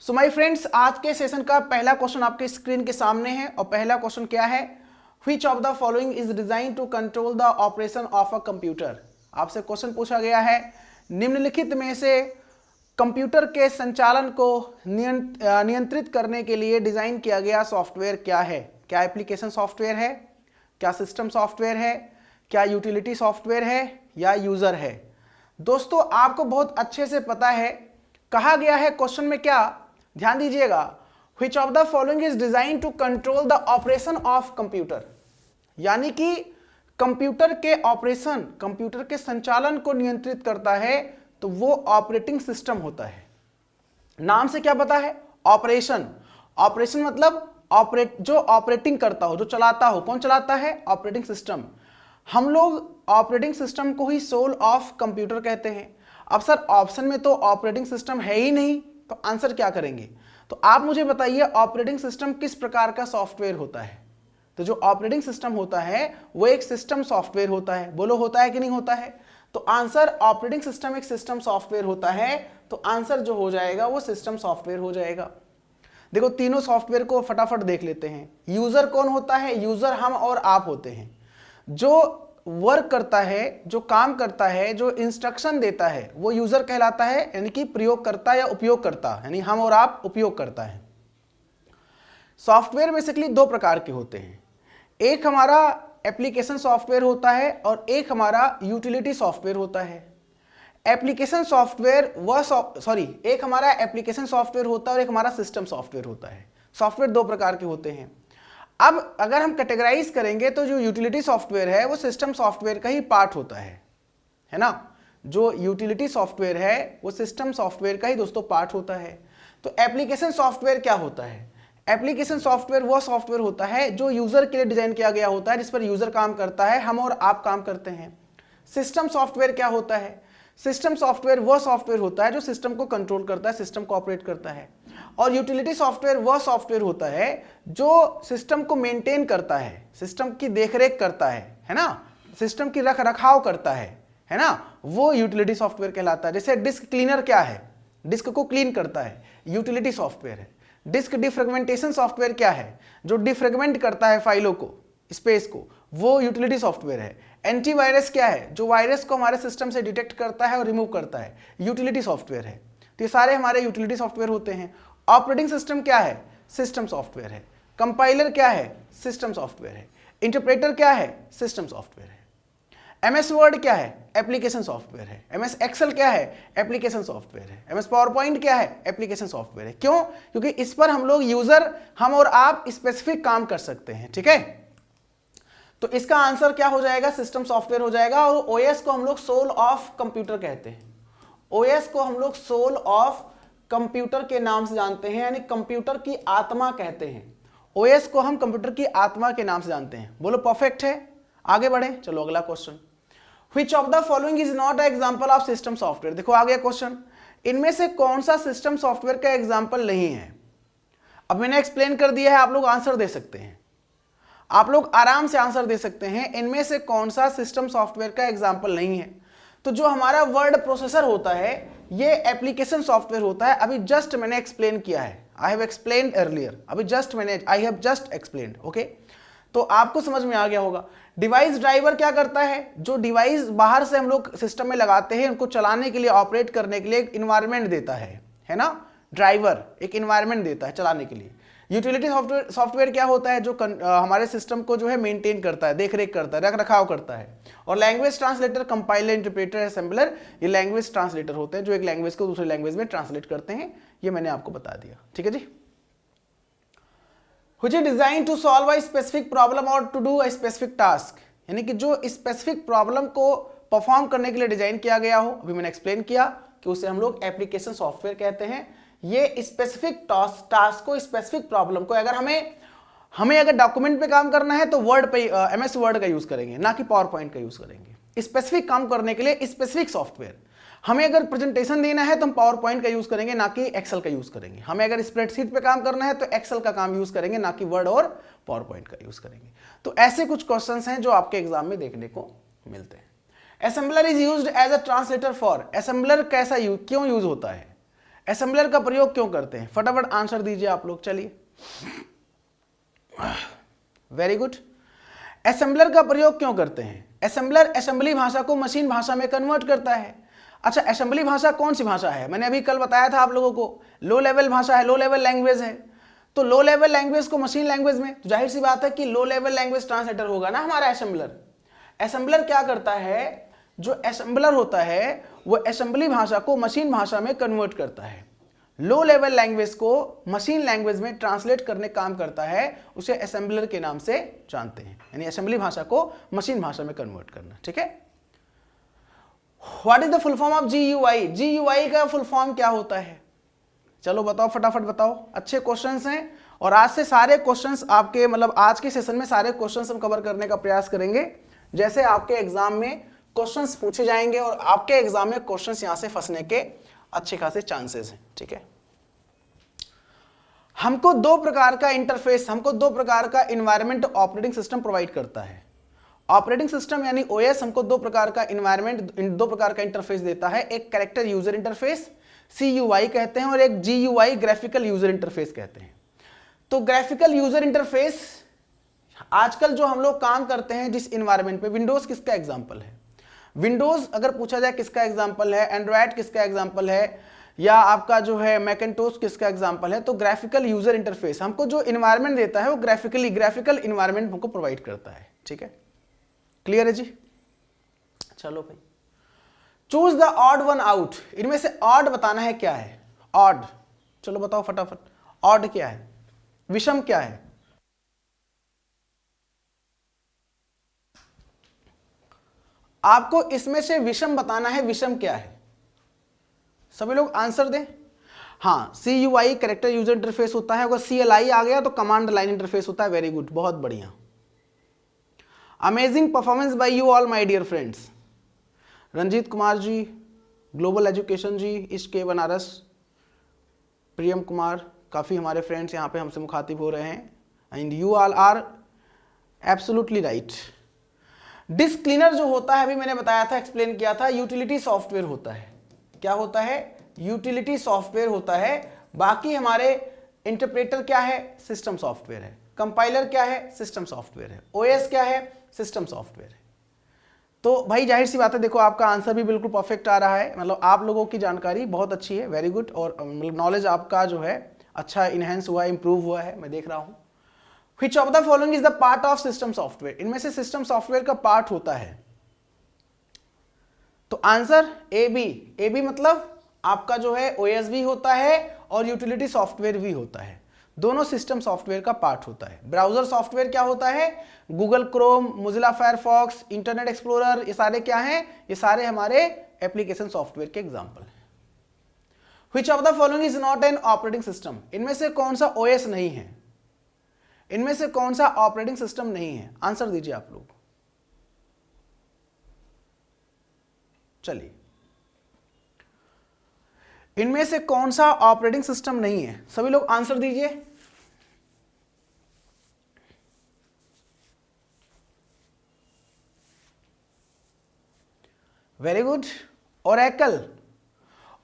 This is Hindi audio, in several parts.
सो माय फ्रेंड्स, आज के सेशन का पहला क्वेश्चन आपके स्क्रीन के सामने है और पहला क्वेश्चन क्या है? Which of the following is design to control the operation of a computer. आपसे क्वेश्चन पूछा गया है निम्नलिखित में से कंप्यूटर के संचालन को नियंत्रित करने के लिए डिजाइन किया गया सॉफ्टवेयर क्या है? क्या एप्लीकेशन सॉफ्टवेयर है, क्या सिस्टम सॉफ्टवेयर है, क्या यूटिलिटी सॉफ्टवेयर है या यूजर है? दोस्तों, आपको बहुत अच्छे से पता है, कहा गया है क्वेश्चन में क्या, ध्यान दीजिएगा, which of the following is design to control the operation of computer, यानी कि कंप्यूटर के ऑपरेशन, कंप्यूटर के संचालन को नियंत्रित करता है तो वो ऑपरेटिंग सिस्टम होता है। नाम से क्या पता है? ऑपरेशन। ऑपरेशन मतलब जो ऑपरेटिंग करता हो, जो चलाता हो। कौन चलाता है? Operating system. हम लोग ऑपरेटिंग सिस्टम को ही सोल ऑफ कंप्यूटर कहते हैं। अब सर, ऑप्शन में तो ऑपरेटिंग सिस्टम है ही नहीं, तो आंसर क्या करेंगे? तो आप मुझे बताइए, ऑपरेटिंग सिस्टम किस प्रकार का सॉफ्टवेयर होता है? तो जो ऑपरेटिंग सिस्टम होता है वो एक सिस्टम सॉफ्टवेयर होता है। बोलो, होता है कि नहीं होता है? तो आंसर, ऑपरेटिंग सिस्टम एक सिस्टम सॉफ्टवेयर होता है, तो आंसर जो हो जाएगा वो सिस्टम सॉफ्टवेयर हो जाएगा। देखो, तीनों सॉफ्टवेयर को फटाफट देख लेते हैं। यूजर कौन होता है? यूजर हम और आप होते हैं। जो वर्क करता है, जो काम करता है, जो इंस्ट्रक्शन देता है, वो यूजर कहलाता है, यानी कि प्रयोगकर्ता या उपयोगकर्ता, यानी हम और आप उपयोग करता है। सॉफ्टवेयर बेसिकली दो प्रकार के होते हैं, एक हमारा एप्लीकेशन सॉफ्टवेयर होता है और एक हमारा यूटिलिटी सॉफ्टवेयर होता है। एप्लीकेशन सॉफ्टवेयर एक हमारा एप्लीकेशन सॉफ्टवेयर होता है और एक हमारा सिस्टम सॉफ्टवेयर होता है। सॉफ्टवेयर दो प्रकार के होते हैं। अब अगर हम कैटेगराइज करेंगे तो जो यूटिलिटी सॉफ्टवेयर है वो सिस्टम सॉफ्टवेयर का ही पार्ट होता है ना? जो यूटिलिटी सॉफ्टवेयर है वो सिस्टम सॉफ्टवेयर का ही दोस्तों पार्ट होता है। तो एप्लीकेशन सॉफ्टवेयर क्या होता है? एप्लीकेशन सॉफ्टवेयर वो सॉफ्टवेयर होता है जो यूजर के लिए डिजाइन किया गया होता है, जिस पर यूजर काम करता है, हम और आप काम करते हैं। सिस्टम सॉफ्टवेयर क्या होता है? सिस्टम सॉफ्टवेयर वो सॉफ्टवेयर होता है जो सिस्टम को कंट्रोल करता है, सिस्टम को ऑपरेट करता है। और यूटिलिटी सॉफ्टवेयर वो सॉफ्टवेयर होता है जो सिस्टम को मेंटेन करता है, सिस्टम की देखरेख करता है ना? सिस्टम की रख रखाव करता है ना? वो यूटिलिटी सॉफ्टवेयर कहलाता है। जैसे डिस्क क्लीनर क्या है? डिस्क को क्लीन करता है, यूटिलिटी सॉफ्टवेयर है। डिस्क डिफ्रेगमेंटेशन सॉफ्टवेयर क्या है? जो डिफ्रेगमेंट करता है फाइलों को, स्पेस को, वो यूटिलिटी सॉफ्टवेयर है। एंटीवायरस क्या है? जो वायरस को हमारे सिस्टम से डिटेक्ट करता है और रिमूव करता है, यूटिलिटी सॉफ्टवेयर है। तो ये सारे हमारे यूटिलिटी सॉफ्टवेयर होते हैं। ऑपरेटिंग सिस्टम क्या है? सिस्टम सॉफ्टवेयर है। कंपाइलर क्या है? सिस्टम सॉफ्टवेयर है। इंटरप्रेटर क्या है? सिस्टम सॉफ्टवेयर है। एमएस वर्ड क्या है? एप्लीकेशन सॉफ्टवेयर है। एमएस एक्सेल क्या है? एप्लीकेशन सॉफ्टवेयर है। एमएस पावर पॉइंट क्या है? एप्लीकेशन सॉफ्टवेयर है। क्यों? क्योंकि इस पर हम लोग यूजर, हम और आप स्पेसिफिक काम कर सकते हैं। ठीक है, तो इसका आंसर क्या हो जाएगा? सिस्टम सॉफ्टवेयर हो जाएगा। और ओएस को हम लोग सोल ऑफ कंप्यूटर कहते हैं। ओएस को हम लोग सोल ऑफ कंप्यूटर के नाम से जानते हैं, यानी कंप्यूटर की आत्मा कहते हैं। ओएस को हम कंप्यूटर की आत्मा के नाम से जानते हैं। बोलो, परफेक्ट है? आगे बढ़े, चलो अगला question. Which of the following is not a example of system software. देखो आ गया क्वेश्चन, इनमें से कौन सा सिस्टम सॉफ्टवेयर का एग्जांपल नहीं है? अब मैंने एक्सप्लेन कर दिया है, आप लोग आंसर दे सकते हैं, आप लोग आराम से आंसर दे सकते हैं। इनमें से कौन सा सिस्टम सॉफ्टवेयर का एग्जांपल नहीं है? तो जो हमारा वर्ड प्रोसेसर होता है ये एप्लीकेशन सॉफ्टवेयर होता है। अभी जस्ट मैंने एक्सप्लेन किया है, I have explained earlier. I have just explained. Okay, तो आपको समझ में आ गया होगा। डिवाइस ड्राइवर क्या करता है? जो डिवाइस बाहर से हम लोग सिस्टम में लगाते हैं, उनको चलाने के लिए, ऑपरेट करने के लिए एक इन्वायरमेंट देता है ना? ड्राइवर एक इन्वायरमेंट देता है चलाने के लिए। यूटिलिटी सॉफ्टवेयर क्या होता है? जो हमारे सिस्टम को जो है मेंटेन करता है, देखरेख करता है, रख रखाव करता है। और language translator, compiler, interpreter, assembler, ये लैंग्वेज ट्रांसलेटर होते हैं जो एक लैंग्वेज को दूसरे लैंग्वेज में ट्रांसलेट करते हैं। ये मैंने आपको बता दिया। ठीक है जी। Which is design to solve a specific problem or to do a specific task, यानी कि जो स्पेसिफिक प्रॉब्लम को परफॉर्म करने के लिए डिजाइन किया गया हो। अभी मैंने एक्सप्लेन किया कि उसे हम लोग एप्लीकेशन सॉफ्टवेयर कहते हैं। ये स्पेसिफिक टास्क को, स्पेसिफिक प्रॉब्लम को, अगर हमें अगर डॉक्यूमेंट पे काम करना है तो वर्ड पे, एमएस वर्ड का यूज करेंगे, ना कि पावर पॉइंट का यूज करेंगे। स्पेसिफिक काम करने के लिए स्पेसिफिक सॉफ्टवेयर। हमें अगर प्रेजेंटेशन देना है तो हम पावर पॉइंट का यूज करेंगे, ना कि एक्सेल का यूज करेंगे। हमें अगर स्प्रेडशीट पे काम करना है तो एक्सेल का काम यूज करेंगे, ना कि वर्ड और पावर पॉइंट का यूज करेंगे। तो ऐसे कुछ क्वेश्चन हैं जो आपके एग्जाम में देखने को मिलते हैं। Assembler is used as a translator for. Assembler कैसा क्यों यूज होता है? असेंबलर का प्रयोग क्यों करते हैं? फटाफट आंसर दीजिए आप लोग, चलिए। Very good. असेंबलर का प्रयोग क्यों करते हैं? असेंबलर असेंबली भाषा को मशीन भाषा में कन्वर्ट करता है। अच्छा, असेंबली भाषा कौन सी भाषा है? मैंने अभी कल बताया था आप लोगों को, लो लेवल भाषा है, लो लेवल लैंग्वेज है। तो लो लेवल लैंग्वेज को मशीन लैंग्वेज में, तो जाहिर सी बात है कि लो लेवल लैंग्वेज ट्रांसलेटर होगा ना हमारा असेंबलर। असेंबलर क्या करता है? जो असेंबलर होता है वो असेंबली भाषा को मशीन भाषा में कन्वर्ट करता है, लो लेवल लैंग्वेज को मशीन लैंग्वेज में ट्रांसलेट करने काम करता है, उसे असेंबलर के नाम से जानते हैं, यानी असेंबली भाषा को मशीन भाषा में कन्वर्ट करना। ठीक है। What is the full form of GUI? GUI का फुल फॉर्म क्या होता है? चलो बताओ, फटाफट बताओ। अच्छे क्वेश्चंस हैं और आज से सारे क्वेश्चंस आपके, मतलब आज के सेशन में सारे क्वेश्चंस हम कवर करने का प्रयास करेंगे, जैसे आपके एग्जाम में क्वेश्चंस पूछे जाएंगे और आपके एग्जाम में क्वेश्चंस यहां से फंसने के अच्छे खासे चांसेस हैं। ठीक है। हमको दो प्रकार का इंटरफेस, हमको दो प्रकार का एनवायरनमेंट ऑपरेटिंग सिस्टम प्रोवाइड करता है। ऑपरेटिंग सिस्टम यानी OS हमको दो प्रकार का एनवायरनमेंट, दो प्रकार का इंटरफेस देता है। एक कैरेक्टर यूजर इंटरफेस CUI कहते हैं और एक GUI ग्राफिकल यूजर इंटरफेस कहते हैं। तो ग्राफिकल यूजर इंटरफेस आजकल जो हम लोग काम करते हैं जिस एनवायरनमेंट पे, विंडोज किसका एग्जांपल है? विंडोज अगर पूछा जाए किसका एग्जांपल है, एंड्रॉयड किसका एग्जांपल है, या आपका जो है मैकेंटोस किसका एग्जांपल है, तो ग्राफिकल यूजर इंटरफेस हमको जो एनवायरनमेंट देता है वो ग्राफिकल एनवायरनमेंट हमको प्रोवाइड करता है। ठीक है, क्लियर है जी? चलो भाई, choose the odd one out. इनमें से ऑड बताना है क्या है? ऑड, चलो बताओ फटाफट, ऑड क्या है? विषम क्या है? आपको इसमें से विषम बताना है, विषम क्या है? सभी लोग आंसर दें। हाँ, CUI कैरेक्टर यूजर इंटरफेस होता है, अगर CLI आ गया तो कमांड लाइन इंटरफेस होता है। वेरी गुड, बहुत बढ़िया। Amazing performance by you all my dear friends. Ranjit Kumar ji, Global Education ji, east के बनारस, प्रियम कुमार, काफ़ी हमारे फ्रेंड्स यहाँ पे हमसे मुखातिब हो रहे हैं, and you all are absolutely right. Disk cleaner जो होता है, अभी मैंने बताया था, एक्सप्लेन किया था, यूटिलिटी सॉफ्टवेयर होता है। क्या होता है? यूटिलिटी सॉफ्टवेयर होता है। बाकी हमारे इंटरप्रेटर क्या है? सिस्टम सॉफ्टवेयर है। कंपाइलर क्या है? सिस्टम सॉफ्टवेयर है। OS क्या है? सिस्टम सॉफ्टवेयर है। तो भाई जाहिर सी बात है, देखो आपका आंसर भी बिल्कुल परफेक्ट आ रहा है, मतलब आप लोगों की जानकारी बहुत अच्छी है, वेरी गुड, और मतलब नॉलेज आपका जो है अच्छा इनहेंस हुआ है, इंप्रूव हुआ है, मैं देख रहा हूं। Which of the following is the part of system software? इनमें से सिस्टम सॉफ्टवेयर का पार्ट होता है, तो आंसर AB मतलब आपका जो है OS भी होता है और यूटिलिटी सॉफ्टवेयर भी होता है, दोनों सिस्टम सॉफ्टवेयर का पार्ट होता है। ब्राउजर सॉफ्टवेयर क्या होता है? Google Chrome, Mozilla Firefox, internet explorer, ये सारे क्या हैं? ये सारे हमारे एप्लीकेशन सॉफ्टवेयर के एग्जाम्पल हैं। Which of the following is not an operating system? इनमें से कौन सा OS नहीं है? इनमें से कौन सा ऑपरेटिंग सिस्टम नहीं है? आंसर दीजिए आप लोग, चलिए। इनमें से कौन सा ऑपरेटिंग सिस्टम नहीं है? सभी लोग आंसर दीजिए। Very good. ओरेकल,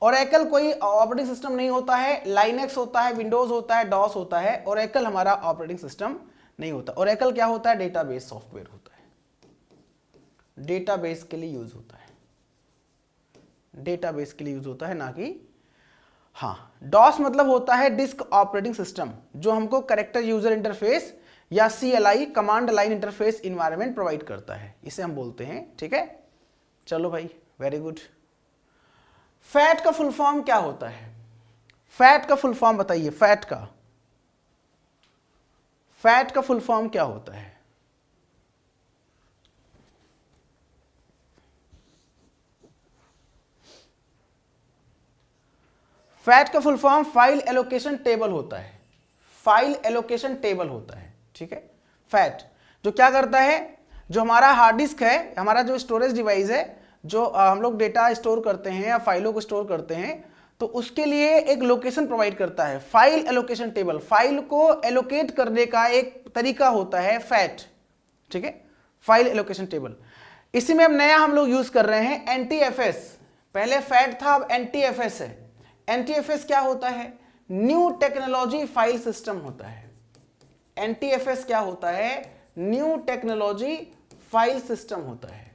ओरेकल कोई ऑपरेटिंग सिस्टम नहीं होता है। लाइनेक्स होता है, विंडोज होता है, डॉस होता है। ओरेकल हमारा ऑपरेटिंग सिस्टम नहीं होता। ओरेकल क्या होता है? डेटाबेस सॉफ्टवेयर होता है, डेटाबेस के लिए यूज होता है, डेटाबेस के लिए यूज होता है, ना कि हाँ। डॉस मतलब होता है डिस्क ऑपरेटिंग सिस्टम, जो हमको कैरेक्टर यूजर इंटरफेस या CLI command line interface environment provide करता है, इसे हम बोलते हैं। ठीक है, चलो भाई, वेरी गुड। फैट का फुल फॉर्म क्या होता है? फैट का फुल फॉर्म बताइए। फैट का फुल फॉर्म क्या होता है? फैट का full form file allocation table होता है, फाइल एलोकेशन टेबल होता है। ठीक है, फैट जो क्या करता है, जो हमारा हार्ड डिस्क है, हमारा जो स्टोरेज डिवाइस है, जो हम लोग डेटा स्टोर करते हैं या फाइलों को स्टोर करते हैं, तो उसके लिए एक लोकेशन प्रोवाइड करता है, फाइल एलोकेशन टेबल। फाइल को एलोकेट करने का एक तरीका होता है फैट। ठीक है, फाइल एलोकेशन टेबल। इसी में अब नया हम लोग यूज कर रहे हैं NTFS। पहले फैट था, अब NTFS है। NTFS क्या होता है? न्यू टेक्नोलॉजी फाइल सिस्टम होता है। NTFS क्या होता है? न्यू टेक्नोलॉजी फाइल सिस्टम होता है।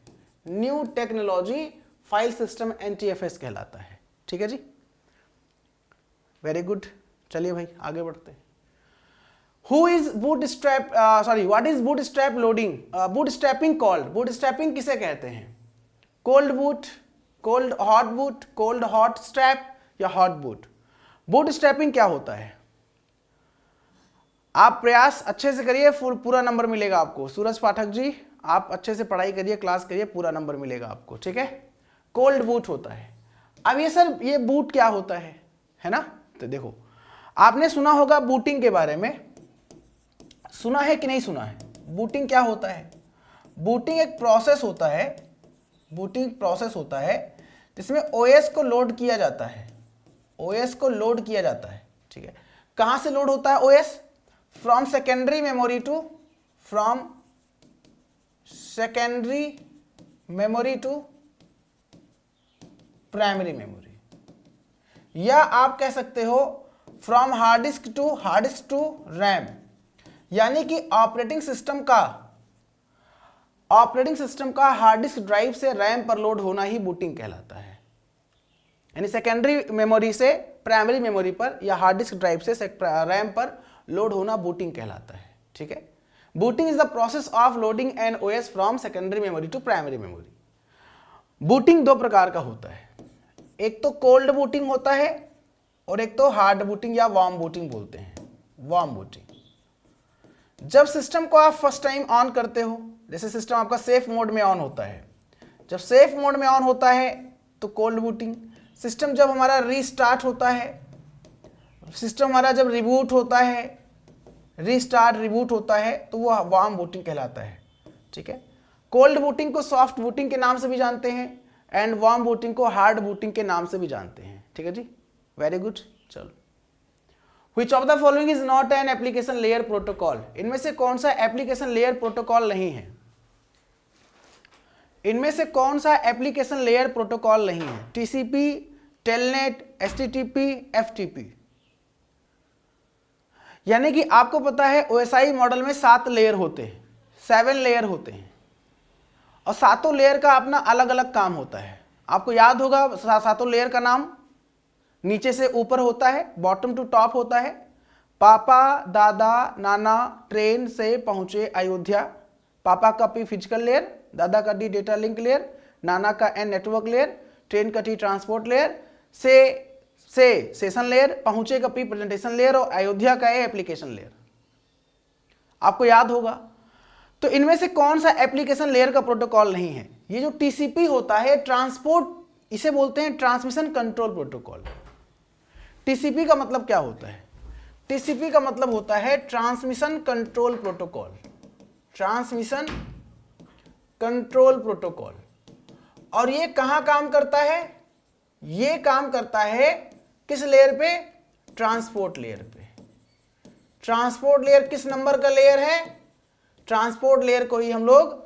New technology file system NTFS कहलाता है। ठीक है जी, वेरी गुड। चलिए भाई आगे बढ़ते हैं। Who is bootstrap? What is bootstrap loading? Bootstrapping called. Bootstrapping किसे कहते हैं? Cold boot, cold hot boot, cold hot strap या hot boot? Bootstrapping क्या होता है? आप प्रयास अच्छे से करिए, पूरा नंबर मिलेगा आपको। सूरज पाठक जी, आप अच्छे से पढ़ाई करिए, क्लास करिए, पूरा नंबर मिलेगा आपको। ठीक है, कोल्ड बूट होता है। अब ये सर, ये बूट क्या होता है ना? तो देखो, आपने सुना होगा बूटिंग के बारे में, सुना है कि नहीं सुना है? बूटिंग क्या होता है? बूटिंग एक प्रोसेस होता है, बूटिंग प्रोसेस होता है जिसमें ओएस को लोड किया जाता है। ओएस को लोड किया जाता है। ठीक है, कहां से लोड होता है OS? From secondary memory to, from secondary memory to primary memory, या आप कह सकते हो from hard disk to RAM. यानी कि ऑपरेटिंग सिस्टम का हार्ड डिस्क ड्राइव से रैम पर लोड होना ही बूटिंग कहलाता है। यानी सेकेंडरी मेमोरी से प्राइमरी मेमोरी पर या हार्ड डिस्क ड्राइव से रैम पर लोड होना बूटिंग कहलाता है। ठीक है, booting is the process of loading N OS from secondary memory to primary memory. Booting दो प्रकार का होता है, एक तो कोल्ड बूटिंग होता है और एक तो हार्ड बूटिंग या वार्म बूटिंग बोलते हैं। वार्म बूटिंग, जब सिस्टम को आप फर्स्ट टाइम ऑन करते हो, जैसे सिस्टम आपका सेफ मोड में ऑन होता है, जब सेफ मोड में ऑन होता है तो कोल्ड बूटिंग। सिस्टम जब हमारा रीस्टार्ट होता है, सिस्टम हमारा जब रिबूट होता है, रीस्टार्ट रिबूट होता है, तो वो वार्म बूटिंग कहलाता है। ठीक है, कोल्ड बूटिंग को सॉफ्ट बूटिंग के नाम से भी जानते हैं एंड वार्म बूटिंग को हार्ड बूटिंग के नाम से भी जानते हैं। ठीक है जी, वेरी गुड। चलो, Which of the following is not an application layer protocol? इनमें से कौन सा एप्लीकेशन लेयर प्रोटोकॉल नहीं है? इनमें से कौन सा एप्लीकेशन लेयर प्रोटोकॉल नहीं है? TCP, telnet, HTTP, FTP। यानी कि आपको पता है OSI मॉडल में 7 लेयर होते हैं, 7 लेयर होते हैं, और सातों लेयर का अपना अलग अलग काम होता है। आपको याद होगा सातों लेयर का नाम, नीचे से ऊपर होता है, बॉटम टू टॉप होता है। पापा, दादा, नाना, ट्रेन से पहुंचे अयोध्या। पापा का P फिजिकल लेयर, दादा का D डेटा लिंक लेयर, नाना का N नेटवर्क लेयर, ट्रेन का T ट्रांसपोर्ट लेयर, से सेशन लेयर, पहुंचे का P प्रेजेंटेशन लेयर और अयोध्या का A एप्लीकेशन लेयर। आपको याद होगा। तो इनमें से कौन सा एप्लीकेशन लेयर का प्रोटोकॉल नहीं है? ये जो TCP होता है, ट्रांसपोर्ट, इसे बोलते हैं ट्रांसमिशन कंट्रोल प्रोटोकॉल। TCP का मतलब क्या होता है? TCP का मतलब होता है transmission control protocol. Transmission control protocol. और ये कहां काम करता है? ये काम करता है किस लेयर पे? ट्रांसपोर्ट लेयर पे। ट्रांसपोर्ट लेयर किस नंबर का लेयर है? ट्रांसपोर्ट लेयर को ही हम लोग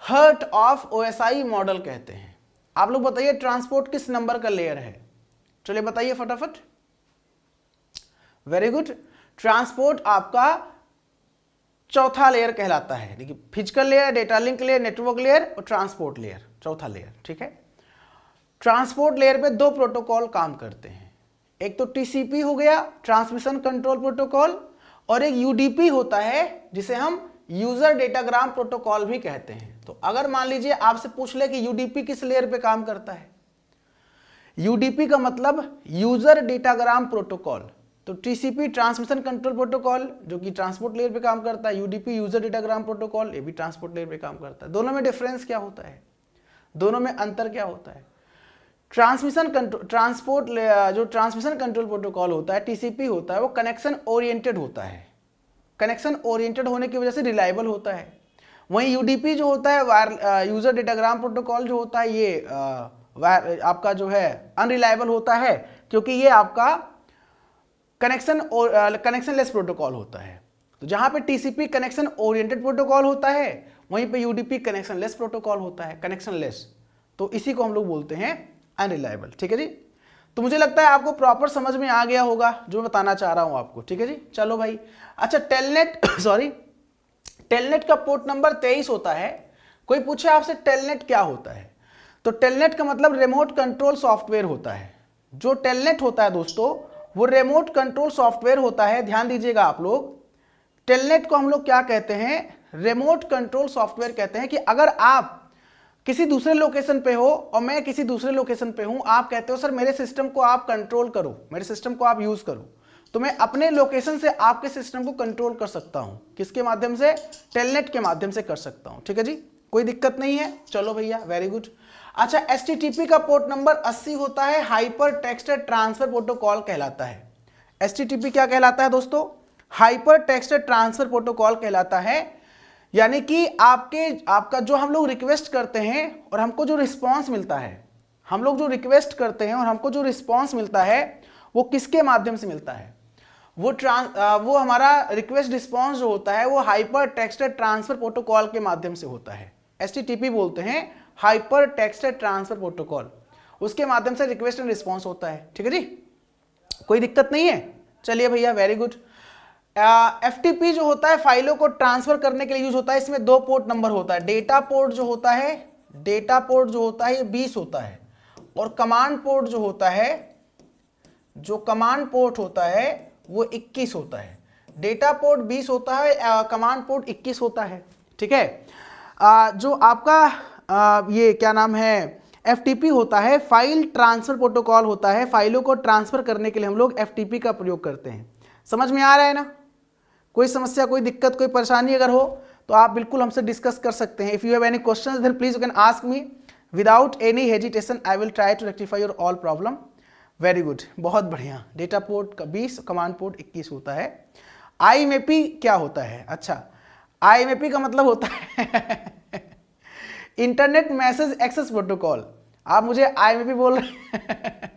हार्ट ऑफ OSI मॉडल कहते हैं। आप लोग बताइए ट्रांसपोर्ट किस नंबर का लेयर है? चलिए बताइए फटाफट। वेरी गुड, ट्रांसपोर्ट आपका चौथा लेयर कहलाता है। देखिए, physical layer, data link layer, network layer और ट्रांसपोर्ट लेयर, चौथा लेयर। ठीक है, ट्रांसपोर्ट लेयर पे 2 प्रोटोकॉल काम करते हैं। एक तो TCP हो गया, ट्रांसमिशन कंट्रोल प्रोटोकॉल, और एक UDP होता है जिसे हम यूजर डेटाग्राम प्रोटोकॉल भी कहते हैं। तो अगर मान लीजिए आपसे पूछ ले कि UDP किस लेयर पे काम करता है? UDP का मतलब यूजर डेटाग्राम प्रोटोकॉल। तो TCP ट्रांसमिशन कंट्रोल प्रोटोकॉल जो कि ट्रांसपोर्ट लेयर पे काम करता है, UDP यूजर डेटाग्राम प्रोटोकॉल, ये भी ट्रांसपोर्ट लेयर पे काम करता है। दोनों में डिफरेंस क्या होता है? दोनों में अंतर क्या होता है? ट्रांसमिशन कंट्रोल प्रोटोकॉल होता है, TCP होता है, वो कनेक्शन ओरिएंटेड होता है। कनेक्शन ओरिएंटेड होने की वजह से रिलायबल होता है। वहीं UDP जो होता है, यूजर डेटाग्राम प्रोटोकॉल जो होता है, ये आपका जो है अनरिलायबल होता है, क्योंकि ये आपका कनेक्शन लेस प्रोटोकॉल होता है। तो जहां पे TCP कनेक्शन ओरिएंटेड प्रोटोकॉल होता है, वहीं पे UDP कनेक्शन लेस प्रोटोकॉल होता है, कनेक्शन लेस। तो इसी को हम लोग बोलते हैं अनरिलायबल। ठीक है जी, तो मुझे लगता है आपको प्रॉपर समझ में आ गया होगा जो मैं बताना चाह रहा हूं आपको, ठीक है जी। चलो भाई, अच्छा टेलनेट सॉरी टेलनेट का पोर्ट नंबर 23 होता है। कोई पूछे आपसे टेलनेट क्या होता है, तो टेलनेट का मतलब रिमोट कंट्रोल सॉफ्टवेयर होता है। जो टेलनेट होता है दोस्तों वो रिमोट कंट्रोल सॉफ्टवेयर होता है। ध्यान दीजिएगा आप लोग, टेलनेट को हम लोग क्या कहते हैं, रिमोट कंट्रोल सॉफ्टवेयर कहते हैं। कि अगर आप किसी दूसरे लोकेशन पे हो और मैं किसी दूसरे लोकेशन पे हूं, आप कहते हो सर मेरे सिस्टम को आप कंट्रोल करो, मेरे सिस्टम को आप यूज करो, तो मैं अपने लोकेशन से आपके सिस्टम को कंट्रोल कर सकता हूं। किसके माध्यम से, टेलनेट के माध्यम से कर सकता हूं, ठीक है जी, कोई दिक्कत नहीं है। चलो भैया, वेरी गुड। अच्छा, HTTP का पोर्ट नंबर 80 होता है, हाइपर टेक्स्ट ट्रांसफर प्रोटोकॉल कहलाता है। HTTP क्या कहलाता है दोस्तों, हाइपर टेक्स्ट ट्रांसफर प्रोटोकॉल कहलाता है। यानी कि आपका जो हम लोग रिक्वेस्ट करते हैं और हमको जो रिस्पांस मिलता है, हम लोग जो रिक्वेस्ट करते हैं और हमको जो रिस्पांस मिलता है वो किसके माध्यम से मिलता है, वो हमारा रिक्वेस्ट रिस्पांस जो होता है वो हाइपर टेक्स्ट ट्रांसफर प्रोटोकॉल के माध्यम से होता है। HTTP बोलते हैं हाइपर टेक्स्ट ट्रांसफर प्रोटोकॉल, उसके माध्यम से रिक्वेस्ट एंड रिस्पांस होता है, ठीक है जी, कोई दिक्कत नहीं है। चलिए भैया, वेरी गुड। FTP जो होता है फाइलों को ट्रांसफर करने के लिए यूज होता है। इसमें 2 पोर्ट नंबर होता है। डेटा पोर्ट जो होता है, डेटा पोर्ट जो होता है ये 20 होता है, और कमांड पोर्ट जो होता है, जो कमांड पोर्ट होता है वो 21 होता है। डेटा पोर्ट 20 होता है, कमांड पोर्ट 21 होता है, ठीक है। जो आपका ये क्या नाम है FTP होता है, फाइल ट्रांसफर प्रोटोकॉल होता है। फाइलों को ट्रांसफर करने के लिए हम लोग FTP का प्रयोग करते हैं। समझ में आ रहा है ना, कोई समस्या, कोई दिक्कत, कोई परेशानी अगर हो तो आप बिल्कुल हमसे डिस्कस कर सकते हैं। If you have any questions then please you can ask me without any hesitation, I will try to rectify your all problem. Very good, बहुत बढ़िया। डेटा पोर्ट का 20, कमांड पोर्ट 21 होता है। IMAP क्या होता है, अच्छा IMAP का मतलब होता है इंटरनेट मैसेज एक्सेस प्रोटोकॉल। आप मुझे IMAP बोल रहे हैं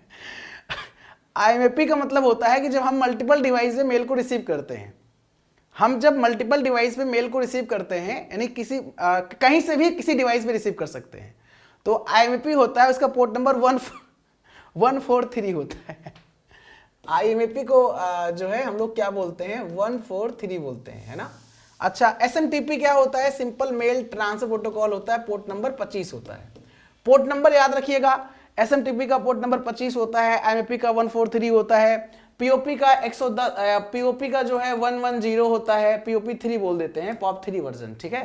IMAP का मतलब होता है कि जब हम मल्टीपल डिवाइस से मेल को रिसीव करते हैं, हम जब मल्टीपल डिवाइस पे मेल को रिसीव करते हैं, यानी किसी कहीं से भी किसी डिवाइस पे रिसीव कर सकते हैं, तो IMAP होता है, उसका पोर्ट नंबर 143 होता है। IMAP को जो है हम लोग क्या बोलते हैं, 143 बोलते हैं, है ना। अच्छा, SMTP क्या होता है, सिंपल मेल ट्रांसफर प्रोटोकॉल होता है, पोर्ट नंबर 25 होता है। पोर्ट नंबर याद रखिएगा, SMTP का पोर्ट नंबर 25 होता है, IMAP का 143 होता है, POP का 110, POP का जो है 110 होता है, POP3 बोल देते हैं, POP3 वर्जन, ठीक है।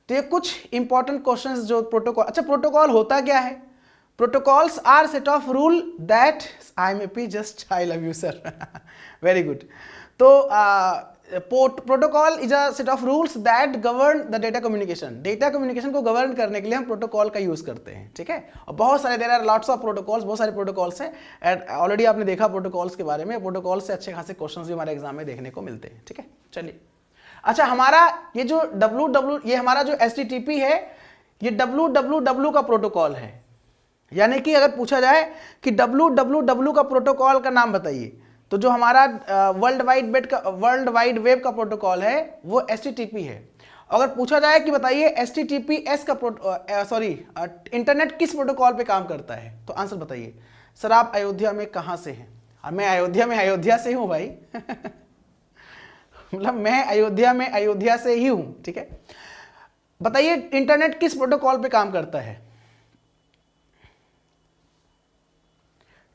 तो ये कुछ इंपॉर्टेंट क्वेश्चंस जो प्रोटोकॉल। अच्छा, प्रोटोकॉल होता क्या है, protocols are set of rule that IMAP just I love you sir, very good. तो protocol is a set of rules that govern the data communication. Data communication को गवर्न करने के लिए हम प्रोटोकॉल का यूज करते हैं, ठीक है। और बहुत सारे there are lots of protocols, बहुत सारे प्रोटोकॉल्स हैं, एंड ऑलरेडी आपने देखा प्रोटोकॉल्स के बारे में। प्रोटोकॉल से अच्छे खासे क्वेश्चंस भी हमारे एग्जाम में देखने को मिलते हैं, ठीक है। चलिए, अच्छा, हमारा ये जो ये हमारा जो HTTP है, ये www का प्रोटोकॉल है। यानी कि अगर पूछा जाए कि www का प्रोटोकॉल का नाम बताइए, तो जो हमारा वर्ल्ड वाइड वेब का प्रोटोकॉल है वो HTTP है। अगर पूछा जाए कि बताइए HTTPS का इंटरनेट किस प्रोटोकॉल पे काम करता है, तो आंसर बताइए। सर आप अयोध्या में कहाँ से हैं? मैं अयोध्या से हूँ भाई मतलब मैं अयोध्या से ही हूँ, ठीक है। बताइए इंटरनेट किस प्रोटोकॉल पे काम करता है,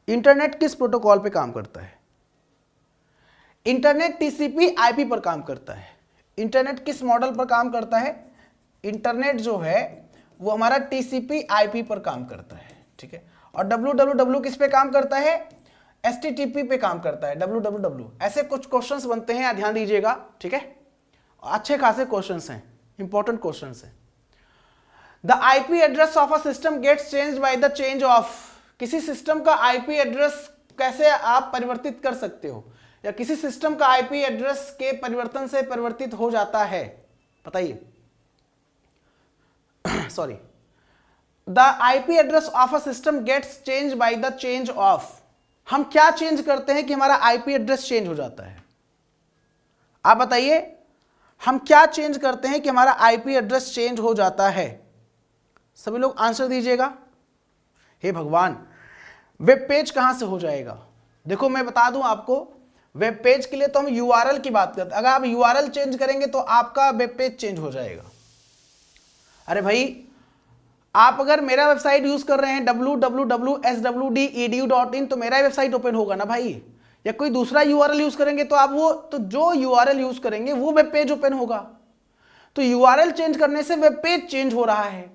इंटरनेट किस प्रोटोकॉल पे काम करता है? इंटरनेट TCP/IP पर काम करता है। इंटरनेट किस मॉडल पर काम करता है? इंटरनेट जो है वो हमारा TCP/IP पर काम करता है, ठीक है। और www किस पे काम करता है? HTTP पे काम करता है, www। ऐसे कुछ क्वेश्चंस बनते हैं, ध्यान दीजिएगा, ठीक है। अच्छे खासे क्वेश्चंस हैं, इंपॉर्टेंट क्वेश्चंस हैं। The IP address of a system gets changed by the change of. किसी सिस्टम का IP एड्रेस कैसे आप परिवर्तित कर सकते हो, या किसी सिस्टम का IP एड्रेस के परिवर्तन से परिवर्तित हो जाता है, बताइए। Sorry, the IP address of a system gets change by the change of. हम क्या चेंज करते हैं कि हमारा IP एड्रेस चेंज हो जाता है? आप बताइए, हम क्या चेंज करते हैं कि हमारा IP एड्रेस चेंज हो जाता है? सभी लोग आंसर दीजिएगा। हे भगवान, वेब पेज कहां से हो जाएगा? देखो मैं बता दूं आपको, वेब पेज के लिए तो हम यूआरएल की बात करते हैं। अगर आप यूआरएल चेंज करेंगे तो आपका वेब पेज चेंज हो जाएगा। अरे भाई, आप अगर मेरा वेबसाइट यूज कर रहे हैं www.swdedu.in तो मेरा वेबसाइट ओपन होगा ना भाई। या कोई दूसरा यूआरएल यूज करेंगे तो आप वो, तो जो यूआरएल यूज करेंगे वो वेब पेज ओपन होगा। तो यूआरएल चेंज करने से वेब पेज चेंज हो रहा है।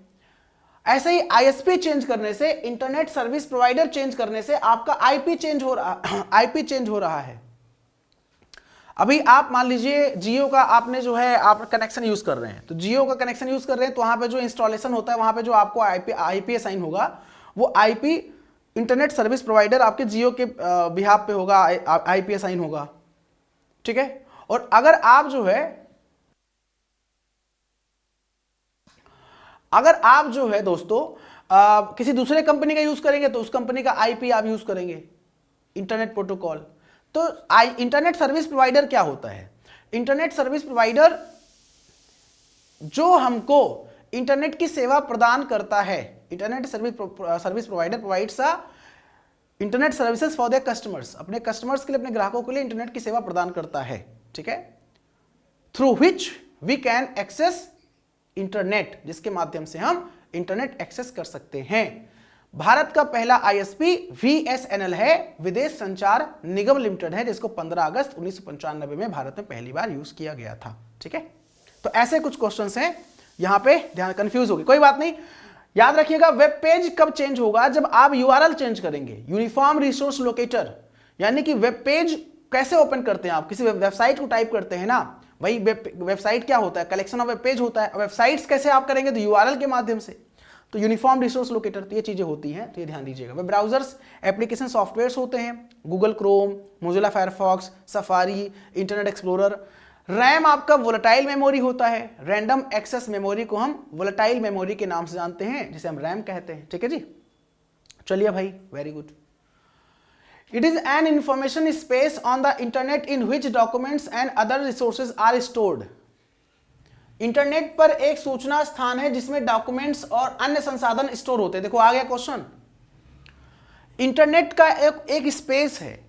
ऐसे ही आईएसपी चेंज करने से, इंटरनेट सर्विस प्रोवाइडर चेंज करने से आपका आईपी चेंज हो रहा आईपी चेंज हो रहा है। अभी आप मान लीजिए जियो का आपने जो है आप कनेक्शन यूज कर रहे हैं, तो जियो का कनेक्शन यूज कर रहे हैं तो वहां पे जो इंस्टॉलेशन होता है, वहां पे जो आपको आईपी असाइन होगा, वो आईपी इंटरनेट सर्विस प्रोवाइडर आपके जियो के बिहाफ पे होगा, आईपी असाइन होगा, ठीक है। और अगर आप जो है दोस्तों किसी दूसरे कंपनी का यूज करेंगे तो उस कंपनी का आईपी आप यूज करेंगे, इंटरनेट प्रोटोकॉल। तो इंटरनेट सर्विस प्रोवाइडर क्या होता है? इंटरनेट सर्विस प्रोवाइडर जो हमको इंटरनेट की सेवा प्रदान करता है। Internet service provider provides internet services for their customers, अपने कस्टमर्स के लिए, अपने ग्राहकों के लिए इंटरनेट की सेवा प्रदान करता है, ठीक है। Through which we can access internet, जिसके माध्यम से हम इंटरनेट एक्सेस कर सकते हैं। भारत का पहला आईएसपी वीएसएनएल है, विदेश संचार निगम लिमिटेड है, जिसको 15 अगस्त 1995 में भारत में पहली बार यूज किया गया था, ठीक है। तो ऐसे कुछ क्वेश्चंस हैं यहां पे, ध्यान, कंफ्यूज होगी, कोई बात नहीं। याद रखिएगा, वेब पेज कब चेंज होगा? जब आप यूआरएल चेंज करेंगे, यूनिफॉर्म रिसोर्स लोकेटर, यानी कि वेब पेज कैसे ओपन करते हैं? आप किसी वेबसाइट को टाइप करते हैं ना, भाई वेबसाइट क्या होता है? कलेक्शन ऑफ वेब पेज होता है। वेबसाइट्स कैसे आप करेंगे? तो यूआरएल के माध्यम से, तो यूनिफॉर्म रिसोर्स लोकेटर, तो ये चीजें होती हैं, तो ये ध्यान दीजिएगा। वेब ब्राउजर्स एप्लीकेशन सॉफ्टवेयर्स होते हैं, Google Chrome, Mozilla Firefox, safari, internet explorer. RAM आपका वोलेटाइल मेमोरी होता है, रैंडम एक्सेस मेमोरी को हम वोलेटाइल मेमोरी के नाम से जानते हैं, जिसे हम रैम कहते हैं, ठीक है जी। चलिए भाई, very good. It is an information space on the internet in which documents and other resources are stored. Internet पर एक सूचना स्थान है जिसमें डॉक्यूमेंट्स और अन्य संसाधन स्टोर होते हैं। देखो आ गया क्वेश्चन। इंटरनेट का एक स्पेस है।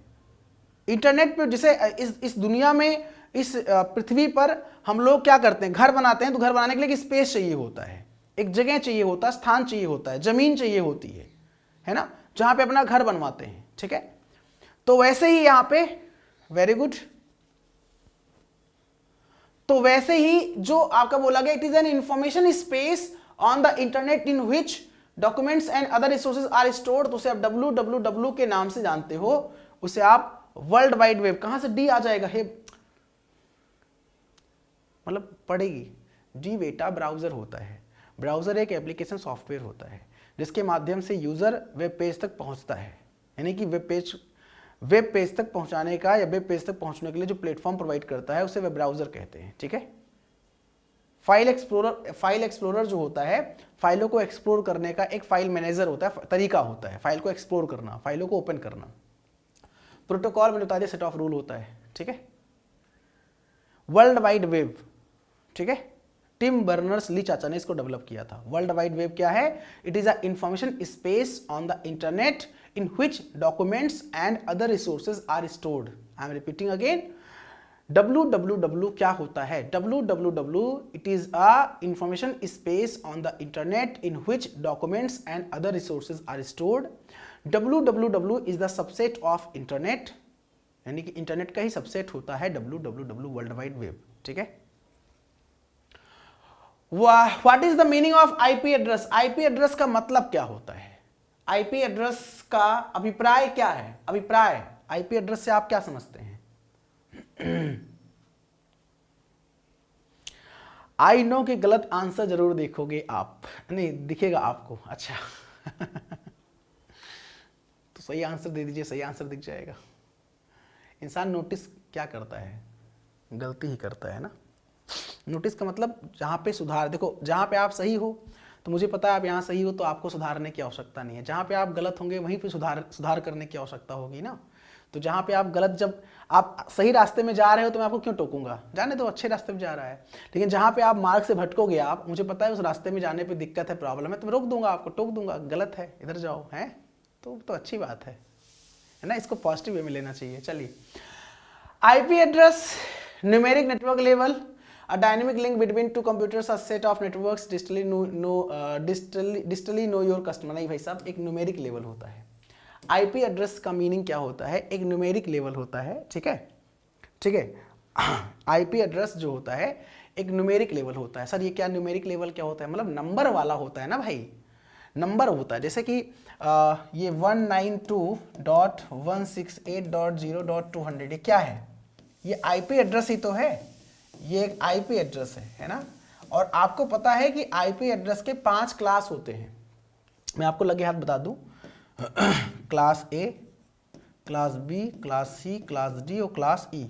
इंटरनेट पर, जिसे इस दुनिया में, इस पृथ्वी पर हम लोग क्या करते हैं? घर बनाते हैं, तो घर बनाने के लिए एक स्पेस चाहिए होता है, एक जगह चाहिए होता है, स्थान चाहिए होता है, जमीन चाहिए होती है ना, जहां पे अपना घर बनवाते हैं, ठीक है। तो वैसे ही यहां पे, वेरी गुड, तो वैसे ही जो आपका बोला गया, it is an information space on the internet in which documents and other resources are stored, तो उसे आप www के नाम से जानते हो, उसे आप वर्ल्ड वाइड वेब, कहां से डी आ जाएगा? हे मतलब पढ़ेगी, डी बेटा ब्राउजर होता है। ब्राउजर एक एप्लीकेशन सॉफ्टवेयर होता है जिसके माध्यम से यूजर वेब पेज तक पहुंचता है, यानी कि वेब पेज तक पहुंचाने का, या वेब पेज तक पहुंचने के लिए जो प्लेटफॉर्म प्रोवाइड करता है, उसे वेब ब्राउजर कहते हैं, ठीक है। फाइल एक्सप्लोरर जो होता है, फाइलों को एक्सप्लोर करने का एक फाइल मैनेजर होता है, तरीका होता है फाइल को एक्सप्लोर करना, फाइलों को ओपन करना। प्रोटोकॉल में बता दिया, सेट ऑफ रूल होता है, ठीक है। वर्ल्ड वाइड वेब, ठीक है, टिम बर्नर्स ली चाचा ने इसको डेवलप किया था। वर्ल्ड वाइड वेब क्या है? It is a information space on the internet in which documents and other resources are stored. I am repeating again. www क्या होता है? www it is a information space on the internet in which documents and other resources are stored. www is the subset of internet, यानी कि इंटरनेट का ही सबसेट होता है www, वर्ल्ड वाइड वेब, ठीक है। What is the meaning of IP address? IP address का मतलब क्या होता है? आईपी एड्रेस का अभिप्राय क्या है? अभिप्राय आईपी एड्रेस से आप क्या समझते हैं? आई नो कि गलत आंसर जरूर देखोगे आप, नहीं दिखेगा आपको, अच्छा तो सही आंसर दे दीजिए, सही आंसर दिख जाएगा। इंसान नोटिस क्या करता है? गलती ही करता है ना। नोटिस का मतलब जहां पे सुधार, देखो जहां पे आप सही हो तो मुझे पता है आप यहाँ सही हो, तो आपको सुधारने की आवश्यकता नहीं है। जहाँ पे आप गलत होंगे वहीं पे सुधार करने की आवश्यकता होगी ना। तो जहाँ पे आप गलत, जब आप सही रास्ते में जा रहे हो तो मैं आपको क्यों टोकूंगा? जाने दो, अच्छे रास्ते में जा रहा है। लेकिन जहाँ पे आप मार्ग से भटकोगे, मुझे पता है उस रास्ते में जाने पर दिक्कत है, प्रॉब्लम है, तो मैं रोक दूंगा आपको, टोक दूंगा, गलत है, इधर जाओ, है तो अच्छी बात है ना, इसको पॉजिटिव वे में लेना चाहिए। चलिए, IP address, numeric network level, a dynamic link between two computers, a set of networks distally know your customer। नहीं भाई साहब, एक न्यूमेरिक लेवल होता है। आईपी एड्रेस का मीनिंग क्या होता है? एक न्यूमेरिक लेवल होता है, ठीक है, ठीक है। आईपी एड्रेस जो होता है एक न्यूमेरिक लेवल होता है। सर ये क्या न्यूमेरिक लेवल क्या होता है? मतलब नंबर वाला होता है ना भाई, नंबर होता है। जैसे कि ये 192.168.0.200 ये क्या है? ये आईपी एड्रेस ही तो है, ये एक आईपी एड्रेस है ना। और आपको पता है कि आईपी एड्रेस के 5 क्लास होते हैं। मैं आपको लगे हाथ बता दूं, class A, class B, class C, class D और क्लास ई।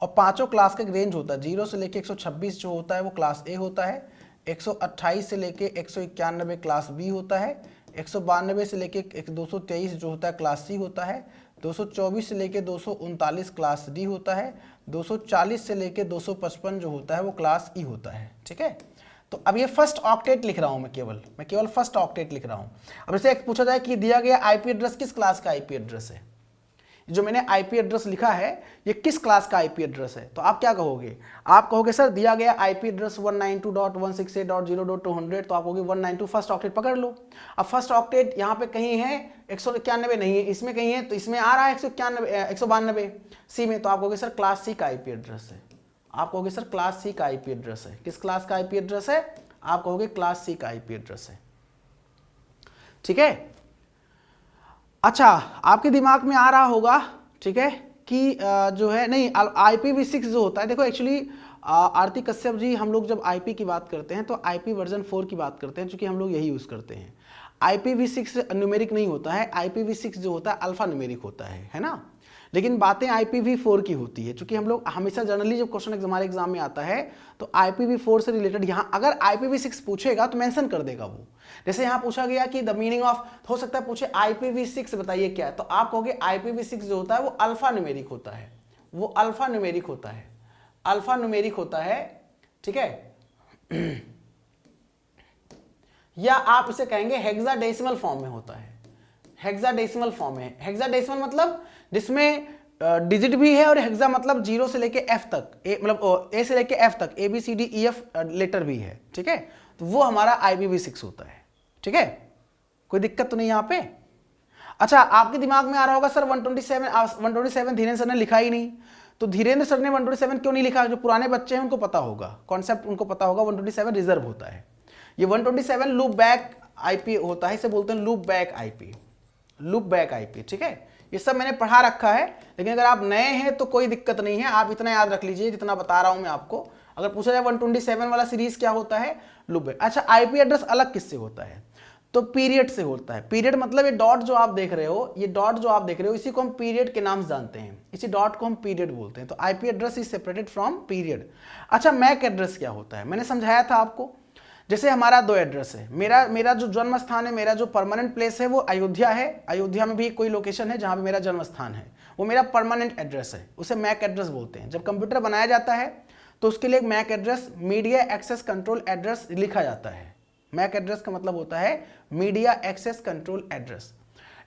और पांचों क्लास का एक रेंज होता है, 0 से लेके 126 जो होता है वो क्लास ए होता है, 128 से लेके 191 क्लास बी होता है, 192 से लेके 223 जो होता है क्लास सी होता है, 224 से लेके 239 क्लास डी होता है, 240 से लेके 255 जो होता है वो क्लास ई होता है, ठीक है। तो अब ये फर्स्ट ऑक्टेट लिख रहा हूं मैं केवल फर्स्ट ऑक्टेट लिख रहा हूं। अब जैसे एक पूछा जाए कि दिया गया आईपी एड्रेस किस क्लास का आईपी एड्रेस है, जो मैंने आईपी एड्रेस लिखा है ये किस क्लास का आईपी एड्रेस है, तो आप क्या कहोगे? आप कहोगे सर दिया गया आईपी एड्रेस 192.168.0.200, तो आप कहोगे 192 फर्स्ट ऑक्टेट पकड़ लो। अब फर्स्ट ऑक्टेट यहाँ पे कहीं है 191 नहीं है, इसमें कहीं है, तो इसमें आ रहा है 192 सी में, तो आप कहोगे सर क्लास सी का आईपी एड्रेस है। आप कहोगे सर क्लास सी का आईपी एड्रेस है। किस क्लास का आईपी एड्रेस है? आप कहोगे क्लास सी का आईपी एड्रेस है, ठीक है। अच्छा, आपके दिमाग में आ रहा होगा, ठीक है, कि जो है नहीं IPv6 जो होता है, देखो एक्चुअली आरती कश्यप जी, हम लोग जब आईपी की बात करते हैं तो आईपी वर्जन 4 की बात करते हैं, क्योंकि हम लोग यही यूज़ करते हैं। IPv6 न्यूमेरिक नहीं होता है, IPv6 जो होता है अल्फा न्यूमेरिक होता है ना। लेकिन बातें IPv4 की होती है, क्योंकि हम लोग हमेशा जनरली जब क्वेश्चन हमारे एग्जाम में आता है तो IPv4 से रिलेटेड यहाँ अगर IPv6 पूछेगा तो मेंशन कर देगा वो। जैसे यहाँ पूछा गया कि द मीनिंग ऑफ, हो सकता है पूछे IPv6 बताइए क्या है, तो आप कहोगे IPv6 जो होता है वो अल्फा न्यूमेरिक होता है, वो अल्फा न्यूमेरिक होता है, अल्फा न्यूमेरिक होता है, ठीक है। या आप इसे कहेंगे हेक्साडेसिमल फॉर्म में होता है, हेक्साडेसिमल फॉर्म है। हेक्साडेसिमल मतलब जिसमें डिजिट भी है, और हेक्सा मतलब 0 से लेके F तक, मतलब A से लेके F तक ABCDEF लेटर भी है, ठीक है। तो वो हमारा IPv6 होता है, ठीक है। कोई दिक्कत तो नहीं यहाँ पे? अच्छा, आपके दिमाग में आ रहा होगा सर 127 धीरेन्द्र सर ने लिखा ही नहीं, तो धीरेन्द्र सर ने 127 क्यों नहीं लिखा? जो पुराने बच्चे हैं उनको पता होगा, कॉन्सेप्ट उनको पता होगा। 127 रिजर्व होता है, ये 127 लूप बैक आईपी होता है, इसे बोलते हैं loop back IP, loop back IP, ठीक है। ये सब मैंने पढ़ा रखा है, लेकिन अगर आप नए हैं तो कोई दिक्कत नहीं है, आप इतना याद रख लीजिए जितना बता रहा हूं मैं आपको। अगर पूछा जाए 127 वाला सीरीज क्या होता है, लूप बैक। अच्छा, आईपी एड्रेस अलग किससे होता है? तो पीरियड से होता है। पीरियड मतलब ये डॉट जो आप देख रहे हो, ये डॉट जो आप देख रहे हो, इसी को हम पीरियड के नाम से जानते हैं, इसी डॉट को हम पीरियड बोलते हैं। तो IP address is separated from period. अच्छा, मैक एड्रेस क्या होता है? मैंने समझाया था आपको। जैसे हमारा 2 एड्रेस है, मेरा जो जन्म स्थान है, मेरा जो परमानेंट प्लेस है वो अयोध्या है, अयोध्या में भी कोई लोकेशन है जहाँ पे मेरा जन्म स्थान है, वो मेरा परमानेंट एड्रेस है, उसे मैक एड्रेस बोलते हैं। जब कंप्यूटर बनाया जाता है तो उसके लिए MAC address, media access control address लिखा जाता है। मैक एड्रेस का मतलब होता है मीडिया एक्सेस कंट्रोल एड्रेस।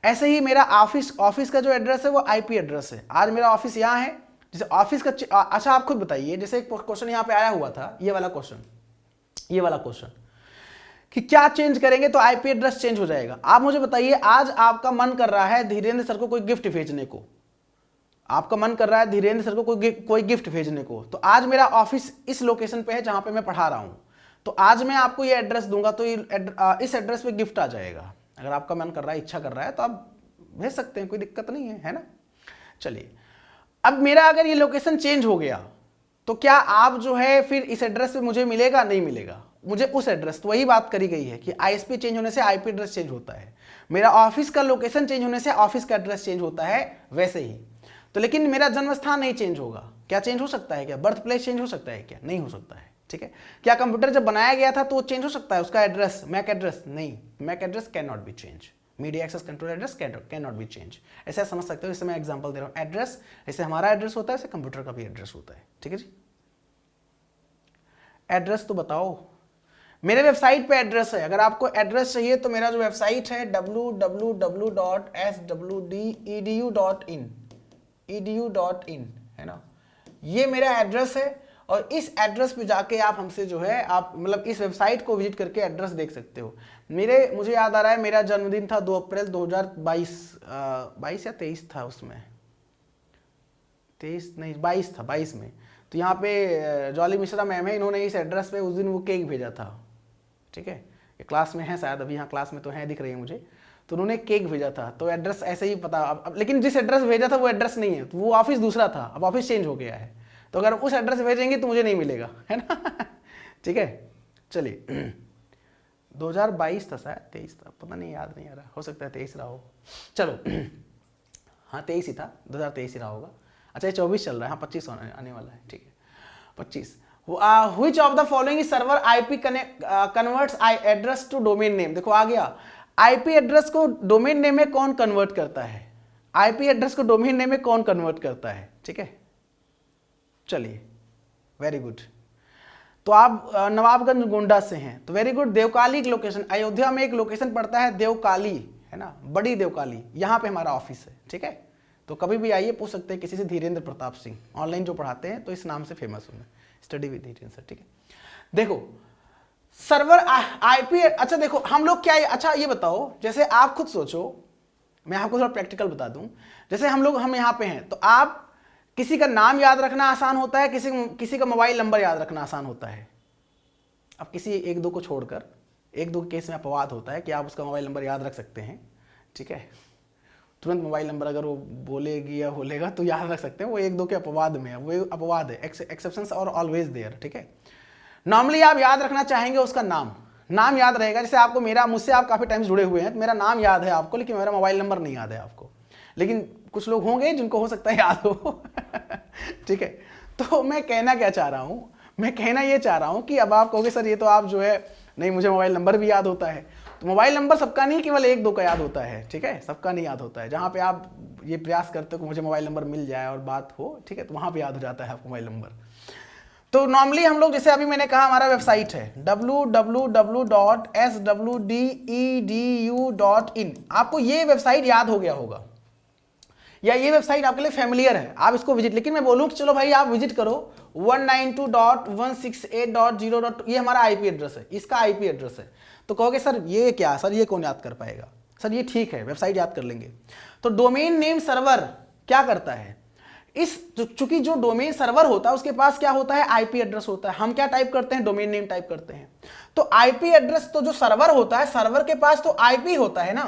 ऐसे ही मेरा ऑफिस का जो एड्रेस है वो आईपी एड्रेस है। आज मेरा ऑफिस यहाँ है, जैसे ऑफिस का अच्छा आप खुद बताइए, जैसे एक क्वेश्चन यहाँ पे आया हुआ था, ये वाला क्वेश्चन कि क्या चेंज करेंगे तो आईपी एड्रेस चेंज हो जाएगा। आप मुझे बताइए, आज आपका मन कर रहा है धीरेन्द्र सर को कोई गिफ्ट भेजने को, आपका मन कर रहा है धीरेन्द्र सर को कोई गिफ्ट भेजने को, तो आज मेरा ऑफिस इस लोकेशन पे है जहां पे मैं पढ़ा रहा हूं, तो आज मैं आपको ये एड्रेस दूंगा तो इस एड्रेस पे गिफ्ट आ जाएगा। अगर आपका मन कर रहा है, इच्छा कर रहा है, तो आप भेज सकते हैं, कोई दिक्कत नहीं है ना। चलिए, अब मेरा अगर ये लोकेशन चेंज हो गया तो क्या आप जो है फिर इस एड्रेस पे मुझे मिलेगा? नहीं मिलेगा, मुझे उस एड्रेस, तो वही बात करी गई है कि आईएसपी चेंज होने से आईपी एड्रेस चेंज होता है, मेरा ऑफिस का लोकेशन चेंज होने से ऑफिस का एड्रेस चेंज होता है, वैसे ही। तो लेकिन मेरा जन्म स्थान नहीं चेंज होगा। क्या चेंज हो सकता है? क्या बर्थ प्लेस चेंज हो सकता है? क्या नहीं हो सकता है, ठीक है। क्या कंप्यूटर जब बनाया गया था तो वो चेंज हो सकता है उसका एड्रेस, मैक एड्रेस? नहीं, MAC address can not be change, media access control address can not be change. ऐसा समझ सकते हो, जैसे मैं एग्जांपल दे रहा हूं, एड्रेस जैसे हमारा एड्रेस होता है वैसे कंप्यूटर का भी एड्रेस होता है, ठीक है जी। एड्रेस तो बताओ, मेरे वेबसाइट पे एड्रेस है। अगर आपको एड्रेस चाहिए तो मेरा जो वेबसाइट है www.swdedu.in है ना, ये मेरा एड्रेस है। और इस एड्रेस पे जाके आप हमसे जो है आप मतलब इस वेबसाइट को विजिट करके एड्रेस देख सकते हो। मुझे याद आ रहा है मेरा जन्मदिन था 2 अप्रैल 2022, 22 या 23 था, उसमें 23 नहीं 22 था, 22 में। तो यहाँ पे जॉली मिश्रा मैम है, इन्होंने इस एड्रेस पे उस दिन वो केक भेजा था, ठीक है, ये क्लास में है शायद, अभी यहाँ क्लास में तो है, दिख रही है मुझे। तो उन्होंने केक भेजा था, तो एड्रेस ऐसे ही पता अब लेकिन जिस एड्रेस भेजा था वो एड्रेस नहीं है, तो वो ऑफिस दूसरा था, अब ऑफिस चेंज हो गया है। तो अगर उस एड्रेस भेजेंगे तो मुझे नहीं मिलेगा, है ना। ठीक है, चलिए 2022 था शायद, 23 था, पता नहीं, याद नहीं आ रहा, हो सकता है 23 रहा हो। चलो हाँ 23 ही था, 2023 ही रहा होगा। अच्छा ये 24 चल रहा है, हाँ 25 आने वाला है, ठीक है 25। Which of the following is server IP converts address to domain name. देखो आ गया, आईपी एड्रेस को डोमेन नेम में कौन कन्वर्ट करता है, आईपी एड्रेस को डोमेन नेम में कौन कन्वर्ट करता है, ठीक है। चलिए वेरी गुड, तो आप नवाबगंज गोंडा से हैं, तो वेरी गुड। देवकाली एक लोकेशन, अयोध्या में एक लोकेशन पड़ता है देवकाली, है ना, बड़ी देवकाली, यहाँ पे हमारा ऑफिस है, ठीक है। तो कभी भी आइए, पूछ सकते हैं किसी से, धीरेन्द्र प्रताप सिंह ऑनलाइन जो पढ़ाते हैं, तो इस नाम से फेमस हूँ मैं, स्टडी विद धीरेन्द्र सर, ठीक है। देखो सर्वर आईपी, अच्छा देखो हम लोग क्या, अच्छा ये बताओ, जैसे आप खुद सोचो, मैं आपको थोड़ा प्रैक्टिकल बता दूं, जैसे हम यहाँ पे हैं, तो आप किसी का नाम याद रखना आसान होता है, किसी का मोबाइल नंबर याद रखना आसान होता है। अब किसी एक दो को छोड़कर, एक दो केस में अपवाद होता है कि आप उसका मोबाइल नंबर याद रख सकते हैं, ठीक है, तुरंत मोबाइल नंबर अगर वो बोलेगी या बोलेगा तो याद रख सकते हैं, वो एक दो के अपवाद में है, वो अपवाद है, एक्सेप्शंस और ऑलवेज देयर, ठीक है। नॉर्मली आप याद रखना चाहेंगे उसका नाम याद रहेगा, जैसे आपको मुझसे आप काफी टाइम जुड़े हुए हैं, तो मेरा नाम याद है आपको, लेकिन मेरा मोबाइल नंबर नहीं याद है आपको। लेकिन कुछ लोग होंगे जिनको हो सकता है याद हो ठीक है। तो मैं कहना क्या चाह रहा हूं, मैं कहना ये चाह रहा हूं कि अब आप कहोगे सर ये तो आप जो है, नहीं मुझे मोबाइल नंबर भी याद होता है, तो मोबाइल नंबर सबका नहीं, केवल एक दो का याद होता है, ठीक है, सबका नहीं याद होता है। जहां पे आप ये प्रयास करते हो कि मुझे मोबाइल नंबर मिल जाए और बात हो, ठीक है, तो वहां पे याद हो जाता है आपको मोबाइल नंबर। तो नॉर्मली हम लोग, जैसे अभी मैंने कहा हमारा वेबसाइट है www.swdedu.in, आपको ये वेबसाइट याद हो गया होगा, या ये वेबसाइट आपके लिए फेमिलियर है, आप इसको विजिट, लेकिन मैं बोलूं कि चलो भाई आप विजिट करो 192.168.0. ये हमारा आईपी एड्रेस है, इसका आईपी एड्रेस है। तो कहोगे सर ये क्या, सर ये कौन याद कर पाएगा, सर ये ठीक है वेबसाइट याद कर लेंगे। तो डोमेन नेम सर्वर क्या करता है, चूंकि जो डोमेन सर्वर होता है उसके पास क्या होता है, आईपी एड्रेस होता है। हम क्या टाइप करते हैं, डोमेन नेम टाइप करते हैं। तो आईपी एड्रेस, तो जो सर्वर होता है, सर्वर के पास तो आईपी होता है ना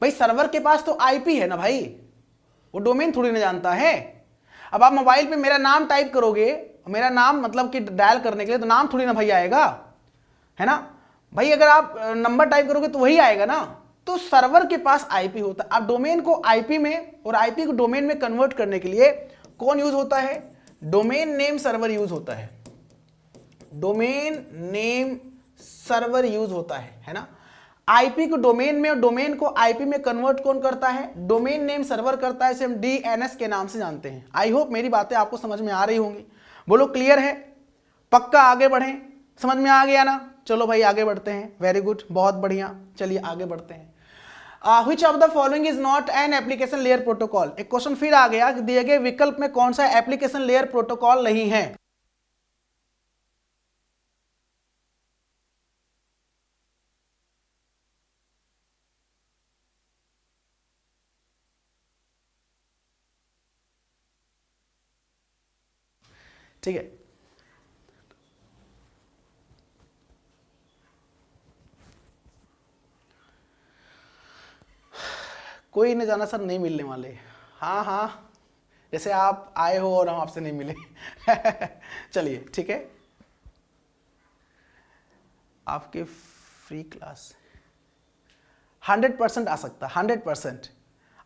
भाई, सर्वर के पास तो आईपी है ना भाई, वो डोमेन थोड़ी ना जानता है। अब आप मोबाइल पे मेरा नाम टाइप करोगे, मेरा नाम मतलब कि डायल करने के लिए, तो नाम थोड़ी ना भाई आएगा, है ना भाई। अगर आप नंबर टाइप करोगे तो वही आएगा ना। तो सर्वर के पास आईपी होता है। अब डोमेन को आईपी में और आईपी को डोमेन में कन्वर्ट करने के लिए कौन यूज होता है, डोमेन नेम सर्वर यूज होता है, डोमेन नेम सर्वर यूज होता है ना। आईपी को डोमेन में और डोमेन को आईपी में कन्वर्ट कौन करता है, डोमेन नेम सर्वर करता है, इसे हम डीएनएस के नाम से जानते हैं। आई होप मेरी बातें आपको समझ में आ रही होंगी, बोलो क्लियर है, पक्का आगे बढ़ें, समझ में आ गया ना। चलो भाई आगे बढ़ते हैं, वेरी गुड, बहुत बढ़िया, चलिए आगे बढ़ते हैं। Which of the following is not an application layer protocol? एक क्वेश्चन फिर आ गया कि दिए गए विकल्प में कौन सा एप्लीकेशन लेयर प्रोटोकॉल नहीं है। ठीक है, कोई नहीं जाना सर, नहीं मिलने वाले, हाँ हाँ, जैसे आप आए हो और हम आपसे नहीं मिले चलिए ठीक है, आपके फ्री क्लास 100% आ सकता, 100%।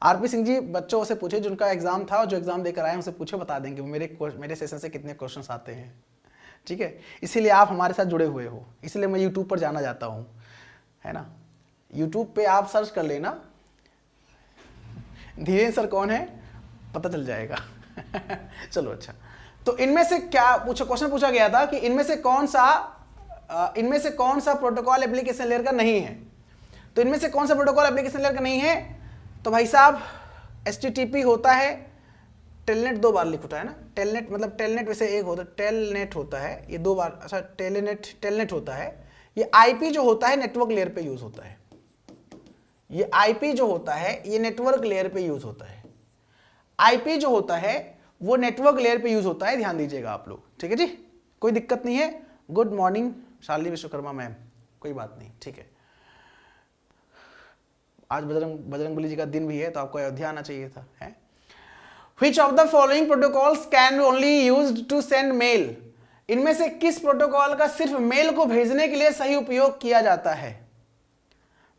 आरपी सिंह जी बच्चों से पूछे जिनका एग्जाम था और जो एग्जाम देकर आए उनसे पूछे, बता देंगे वो मेरे सेशन से कितने क्वेश्चंस आते हैं, ठीक है। इसीलिए आप हमारे साथ जुड़े हुए हो, इसलिए मैं यूट्यूब पर जाना जाता हूँ, है ना। यूट्यूब पे आप सर्च कर लेना धीरेन्द्र सर कौन है, पता चल जाएगा चलो अच्छा, तो इनमें से क्या क्वेश्चन पूछा गया था कि इनमें से कौन सा इनमें से कौन सा प्रोटोकॉल एप्लीकेशन लेयर का नहीं है? तो इनमें से कौन सा प्रोटोकॉल एप्लीकेशन लेयर का नहीं है? तो भाई साहब HTTP होता है, टेलनेट 2 बार लिखा है ना, टेलनेट मतलब टेलनेट वैसे एक होता है, टेलनेट होता है ये 2 बार, अच्छा टेलनेट होता है। ये IP जो होता है नेटवर्क लेयर पे यूज होता है, ये IP जो होता है ये नेटवर्क लेयर पे यूज होता है, IP जो होता है वो नेटवर्क लेयर पे यूज होता है, ध्यान दीजिएगा आप लोग, ठीक है जी, कोई दिक्कत नहीं है। Good morning Shalini Vishwakarma ma'am, कोई बात नहीं, ठीक है। आज बजरंगबली जी का दिन भी है तो आपको अयोध्या आना चाहिए था, है। Which of the following protocols can only used to send mail? इनमें से किस प्रोटोकॉल का सिर्फ मेल को भेजने के लिए सही उपयोग किया जाता है?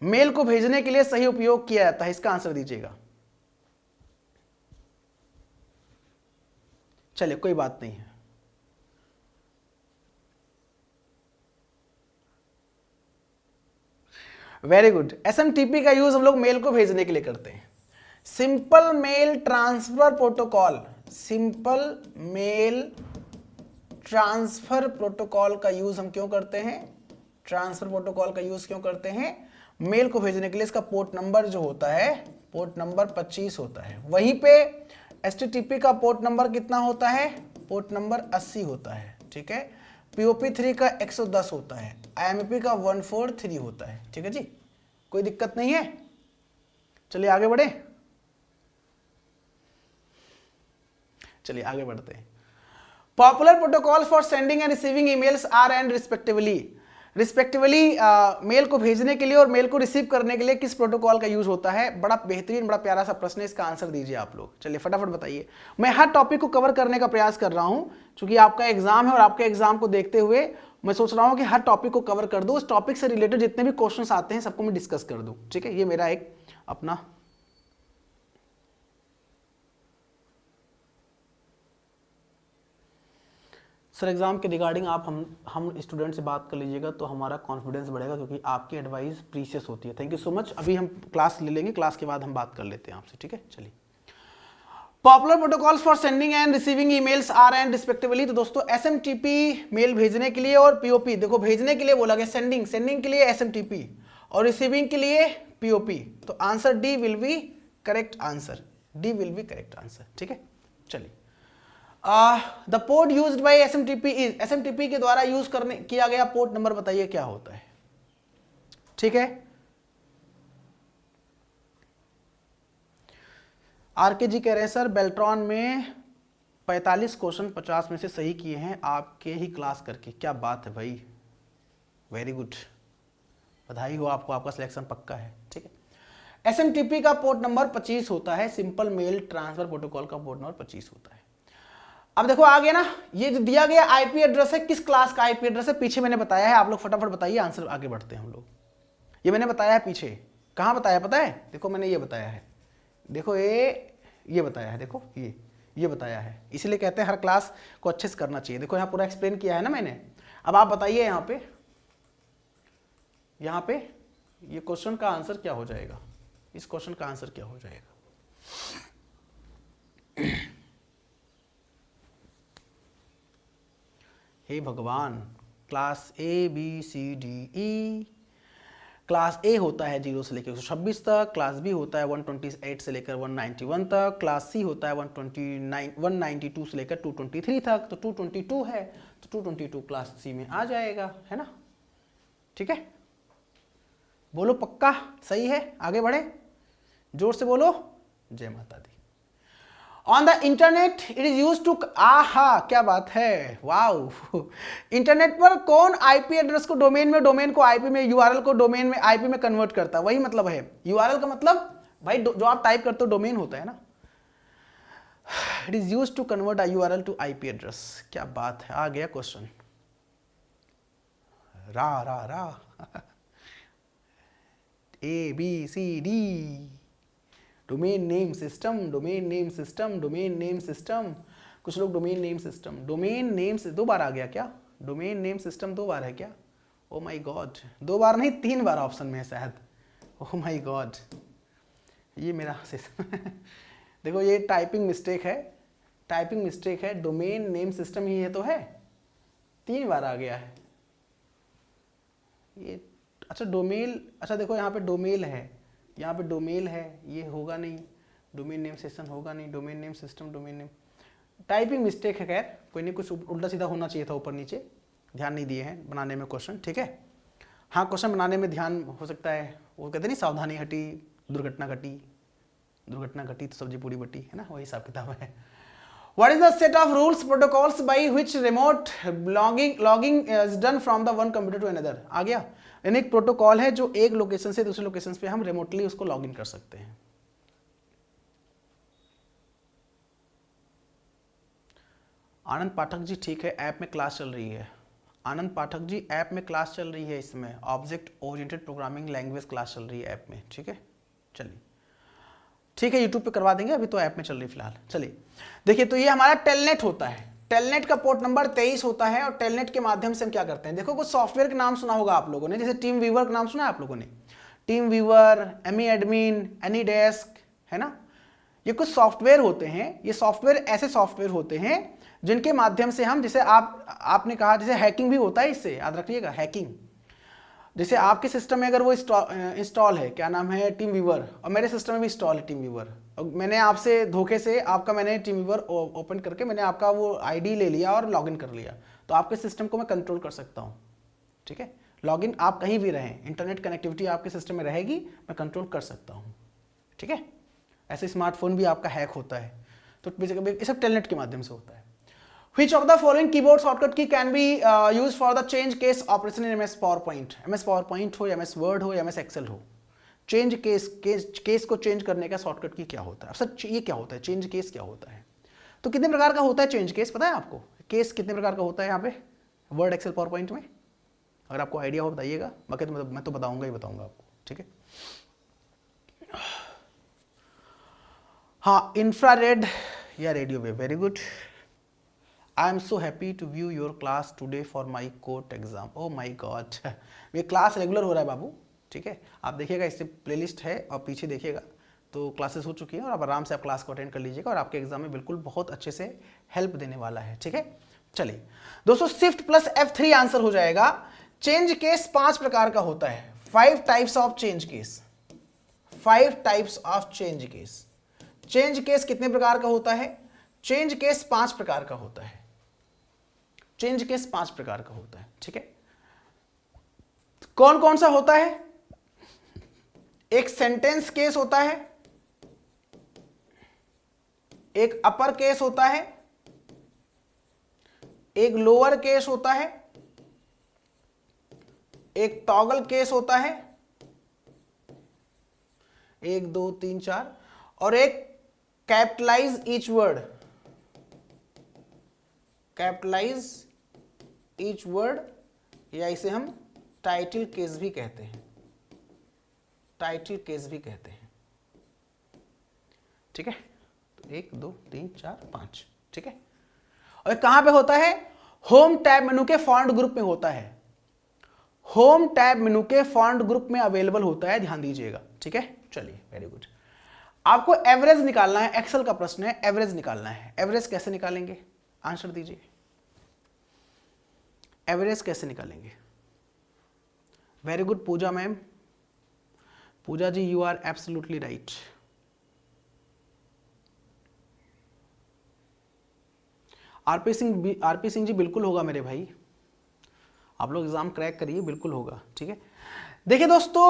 मेल को भेजने के लिए सही उपयोग किया जाता है, इसका आंसर दीजिएगा। चलिए कोई बात नहीं है। Very good. SMTP का यूज हम लोग मेल को भेजने के लिए करते हैं। Simple mail transfer protocol, simple mail transfer protocol का यूज हम क्यों करते हैं? ट्रांसफर प्रोटोकॉल का यूज क्यों करते हैं? मेल को भेजने के लिए इसका पोर्ट नंबर जो होता है, पोर्ट नंबर 25 होता है। वहीं पे HTTP का पोर्ट नंबर कितना होता है? पोर्ट नंबर 80 होता है, ठीक है। POP3 का 110 होता है, IMP का 143 होता है, ठीक है जी, कोई दिक्कत नहीं है। चलिए आगे बढ़े, चलिए आगे बढ़ते हैं। Popular protocol for sending and receiving emails are and respectively mail को भेजने के लिए और मेल को रिसीव करने के लिए किस प्रोटोकॉल का यूज होता है? बड़ा बेहतरीन, बड़ा प्यारा सा प्रश्न है, इसका आंसर दीजिए आप लोग। चलिए फटाफट बताइए। मैं हर टॉपिक को कवर करने का प्रयास कर रहा हूं क्योंकि आपका एग्जाम है और आपके एग्जाम को देखते हुए मैं सोच रहा हूं कि हर टॉपिक को कवर कर दूं, उस टॉपिक से रिलेटेड जितने भी क्वेश्चंस आते हैं सबको मैं डिस्कस कर दूं, ठीक है। ये मेरा एक अपना सर एग्जाम के रिगार्डिंग आप हम स्टूडेंट से बात कर लीजिएगा तो हमारा कॉन्फिडेंस बढ़ेगा, क्योंकि आपकी एडवाइस प्रीशियस होती है। Thank you so much. अभी हम क्लास ले लेंगे, क्लास के बाद हम बात कर लेते हैं आपसे, ठीक है। चलिए, popular protocols for sending and receiving emails are and respectively. तो दोस्तों SMTP मेल भेजने के लिए और POP, देखो भेजने के लिए बोला गया सेंडिंग के लिए SMTP और रिसीविंग के लिए POP। तो answer D will be correct answer, D will be correct answer, ठीक है। चलिए, the port used by SMTP is, SMTP के द्वारा यूज किया गया पोर्ट नंबर बताइए क्या होता है, ठीक है। RK जी कह रहे हैं सर बेल्ट्रॉन में 45 क्वेश्चन 50 में से सही किए हैं आपके ही क्लास करके, क्या बात है भाई, वेरी गुड, बधाई हो आपको, आपका सिलेक्शन पक्का है, ठीक है। SMTP का पोर्ट नंबर 25 होता है, सिंपल मेल ट्रांसफर प्रोटोकॉल का पोर्ट नंबर 25 होता है। अब देखो आ गया ना, ये जो दिया गया IP एड्रेस है, किस क्लास का IP एड्रेस है? पीछे मैंने बताया है, आप लोग फटाफट बताइए, आंसर आगे बढ़ते हैं हम लोग। ये मैंने बताया है पीछे, कहाँ बताया पता है? देखो मैंने ये बताया है, देखो ये बताया है, देखो ये बताया है, इसीलिए कहते हैं हर क्लास को अच्छे से करना चाहिए। देखो यहाँ पूरा एक्सप्लेन किया है ना मैंने। अब आप बताइए यहाँ पे ये क्वेश्चन का आंसर क्या हो जाएगा? इस क्वेश्चन का आंसर क्या हो जाएगा? हे भगवान, क्लास ABCDE, क्लास A होता है 0 से लेकर 126 तक, क्लास B होता है 128 से लेकर 191 तक, क्लास C होता है 192 से लेकर 223 तक। तो 222 है तो 222 क्लास C में आ जाएगा, है ना, ठीक है। बोलो पक्का सही है, आगे बढ़े, जोर से बोलो, जय माता दी। On the internet it is use to, आहा क्या बात है, वाओ। इंटरनेट पर कौन IP एड्रेस को डोमेन में, डोमेन को IP में, URL को डोमेन में IP में कन्वर्ट करता है? वही मतलब है, URL का मतलब भाई जो आप टाइप करते हो डोमेन होता है ना। It is use to convert URL to IP address, क्या बात है, आ गया क्वेश्चन। रा ABCD, domain name system, domain name system, domain name system. कुछ लोग domain name system, domain name से 2 बार आ गया क्या? डोमेन नेम सिस्टम 2 बार है क्या? ओ माय गॉड, 2 बार नहीं 3 बार ऑप्शन में है शायद। ओ माय गॉड, ये मेरा देखो ये टाइपिंग मिस्टेक है, डोमेन नेम सिस्टम ही है तो है, 3 बार आ गया है। ये अच्छा डोमेल, अच्छा देखो यहाँ पे डोमेल है, यहाँ पे डोमेल है, ये होगा नहीं, डोमेन नेम सेशन होगा नहीं, domain name system, domain name, typing mistake है, खैर कोई नहीं, कुछ उल्टा सीधा होना चाहिए था ऊपर नीचे, ध्यान नहीं दिए हैं बनाने में क्वेश्चन, ठीक है। हाँ क्वेश्चन बनाने में ध्यान हो सकता है, वो कहते नहीं सावधानी हटी दुर्घटना घटी, दुर्घटना घटी तो सब्जी पूरी बटी, है ना, वही हिसाब किताब है। What is the set of rules protocols by which remote logging is done from the one computer to another? आ गया, यानी एक प्रोटोकॉल है जो एक लोकेशन से दूसरे लोकेशन पे हम रिमोटली उसको लॉगिन कर सकते हैं। आनंद पाठक जी ठीक है, ऐप में क्लास चल रही है। आनंद पाठक जी ऐप में क्लास चल रही है, इसमें object oriented programming language class चल रही है ऐप में, ठीक है। चलिए ठीक है, यूट्यूब पे करवा देंगे, अभी तो ऐप में चल रही फिलहाल। चलिए देखिए, तो ये हमारा टेलनेट होता है, टेलनेट का पोर्ट नंबर 23 होता है, और टेलनेट के माध्यम से हम क्या करते हैं, देखो कुछ सॉफ्टवेयर के नाम सुना होगा आप लोगों ने, जैसे टीम वीवर का नाम सुना है आप लोगों ने, TeamViewer, Ammyy Admin, AnyDesk, है ना, ये कुछ सॉफ्टवेयर होते हैं। ये सॉफ्टवेयर ऐसे सॉफ्टवेयर होते हैं जिनके माध्यम से हम, जैसे आपने कहा जैसे हैकिंग भी होता है, इससे याद रखिएगा, हैकिंग, जैसे आपके सिस्टम में अगर वो इंस्टॉल है, क्या नाम है, टीम वीवर, और मेरे सिस्टम में भी इंस्टॉल है टीम वीवर, और मैंने आपसे धोखे से आपका मैंने टीम वीवर ओपन करके मैंने आपका वो आईडी ले लिया और लॉगिन कर लिया, तो आपके सिस्टम को मैं कंट्रोल कर सकता हूँ, ठीक है। लॉगिन आप कहीं भी रहें, इंटरनेट कनेक्टिविटी आपके सिस्टम में रहेगी, मैं कंट्रोल कर सकता हूँ, ठीक है। ऐसे स्मार्टफोन भी आपका हैक होता है, तो ये सब टेलनेट के माध्यम से होता है। Which of the following keyboard shortcut key can be used for the change case operation in MS PowerPoint? MS PowerPoint हो या MS Word हो या MS Excel हो, चेंज केस को चेंज करने का शॉर्टकट की क्या होता है? सर ये क्या होता है, चेंज केस क्या होता है? तो कितने प्रकार का होता है चेंज केस, पता है आपको? केस कितने प्रकार का होता है यहाँ पे वर्ड, एक्सेल, पावरपॉइंट में? अगर आपको आइडिया हो बताइएगा, बाकी तो मैं तो बताऊंगा ही बताऊंगा आपको, ठीक है। हाँ, इंफ्रारेड या radio wave, very good. I am so happy to view your class today for my court exam. Oh my god, ये क्लास रेगुलर हो रहा है बाबू, ठीक है। आप देखिएगा, इससे प्लेलिस्ट है और पीछे देखिएगा तो क्लासेस हो चुकी हैं, और आप आराम से आप क्लास को अटेंड कर लीजिएगा, और आपके एग्जाम में बिल्कुल बहुत अच्छे से हेल्प देने वाला है, ठीक है। चलिए दोस्तों, शिफ्ट प्लस F3 आंसर हो जाएगा। चेंज केस 5 प्रकार का होता है, 5 types of change case, 5 types of change case. Change case कितने प्रकार का होता है? चेंज केस 5 प्रकार का होता है, चेंज केस 5 प्रकार का होता है, ठीक है। कौन कौन सा होता है? एक सेंटेंस केस होता है, एक अपर केस होता है, एक लोअर केस होता है, एक टॉगल केस होता है, 1 2 3 4, और एक capitalize each word, capitalize each word, या इसे हम टाइटल केस भी कहते हैं, टाइटल केस भी कहते हैं, ठीक है। तो 1 2 3 4 5, ठीक है। और कहां पे होता है? होम टैब मेनू के फॉन्ट ग्रुप में होता है, होम टैब मेनू के फॉन्ट ग्रुप में अवेलेबल होता है, ध्यान दीजिएगा, ठीक है। चलिए वेरी गुड। आपको एवरेज निकालना है, एक्सेल का प्रश्न है, एवरेज निकालना है। एवरेज कैसे निकालेंगे, आंसर दीजिए। एवरेज कैसे निकालेंगे? Very good Pooja ma'am, Pooja ji you are absolutely right. RP Singh ji बिल्कुल होगा मेरे भाई, आप लोग एग्जाम क्रैक करिए, बिल्कुल होगा, ठीक है। देखिए दोस्तों,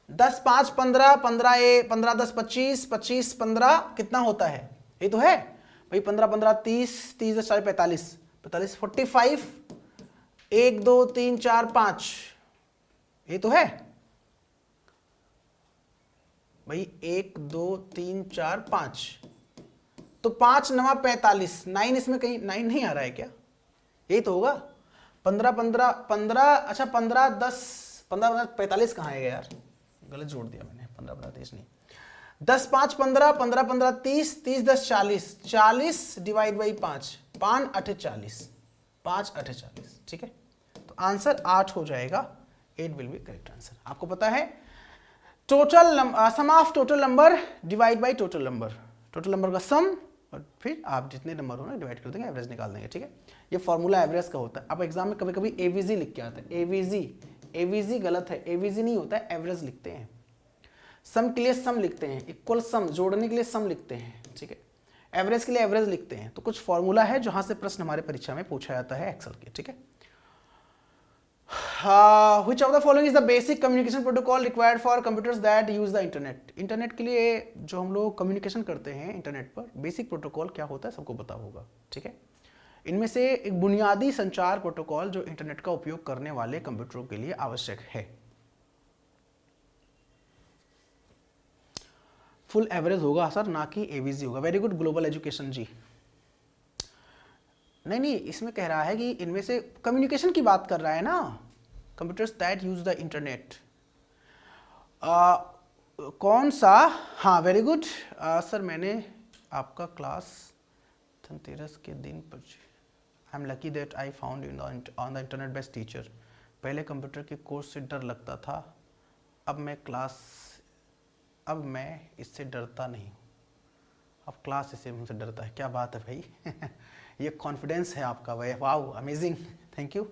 10 5 15, 15 15 10 25, 25 15 कितना होता है? ये तो है भाई, 15 15 30, 30 10 40 45, 45 45, 1 2 3 4 5, ये तो है भाई, 1 2 3 4 5, तो 5 9 45, 9 इसमें कहीं 9 नहीं आ रहा है क्या? यही तो होगा। 15 15 15, अच्छा 15 10 15 45 कहाँ है यार, गलत जोड़ दिया मैंने, 15 15 30 नहीं, 10 5 15, 15 15 30, 30 10 40, 40 डिवाइड बाई 5, 5 8 40, 5 8 40, ठीक है। तो आंसर 8 हो जाएगा, 8 विल बी करेक्ट आंसर। आपको पता है total sum of total number divide by total number, total number का सम, और फिर आप जितने नंबर हो ना डिवाइड कर देंगे, एवरेज निकाल देंगे, ठीक है। ये फॉर्मूला एवरेज का होता है। आप एग्जाम में कभी कभी एवीजी लिख के आते हैं, एवीजी एवीजी गलत है, एवीजी नहीं होता है, एवरेज लिखते हैं। सम के लिए सम लिखते हैं, इक्वल सम जोड़ने के लिए सम लिखते हैं, ठीक है। एवरेज के लिए एवरेज लिखते हैं। तो कुछ फॉर्मूला है जहां से प्रश्न हमारे परीक्षा में पूछा जाता है एक्सेल के, ठीक है। Which of the following is the basic communication protocol required for computers that use the internet? Internet के लिए जो हम लोग कम्युनिकेशन करते हैं इंटरनेट पर, बेसिक प्रोटोकॉल क्या होता है सबको पता होगा, ठीक है। इनमें से एक बुनियादी संचार प्रोटोकॉल जो इंटरनेट का उपयोग करने वाले कंप्यूटरों के लिए आवश्यक है। फुल एवरेज होगा सर, ना कि एवीजी होगा। वेरी गुड ग्लोबल एजुकेशन जी। नहीं, इसमें कह रहा है कि इनमें से कम्युनिकेशन की बात कर रहा है ना, computers that use the internet. कौन सा? हाँ वेरी गुड सर, मैंने आपका क्लास धनतेरस के दिन पर, I am lucky that I found in on the internet best teacher. पहले कंप्यूटर के कोर्स से डर लगता था, अब मैं इससे डरता नहीं हूँ। अब क्लास इससे मुझसे डरता है। क्या बात है भाई ये कॉन्फिडेंस है आपका भाई, वाओ अमेजिंग, थैंक यू।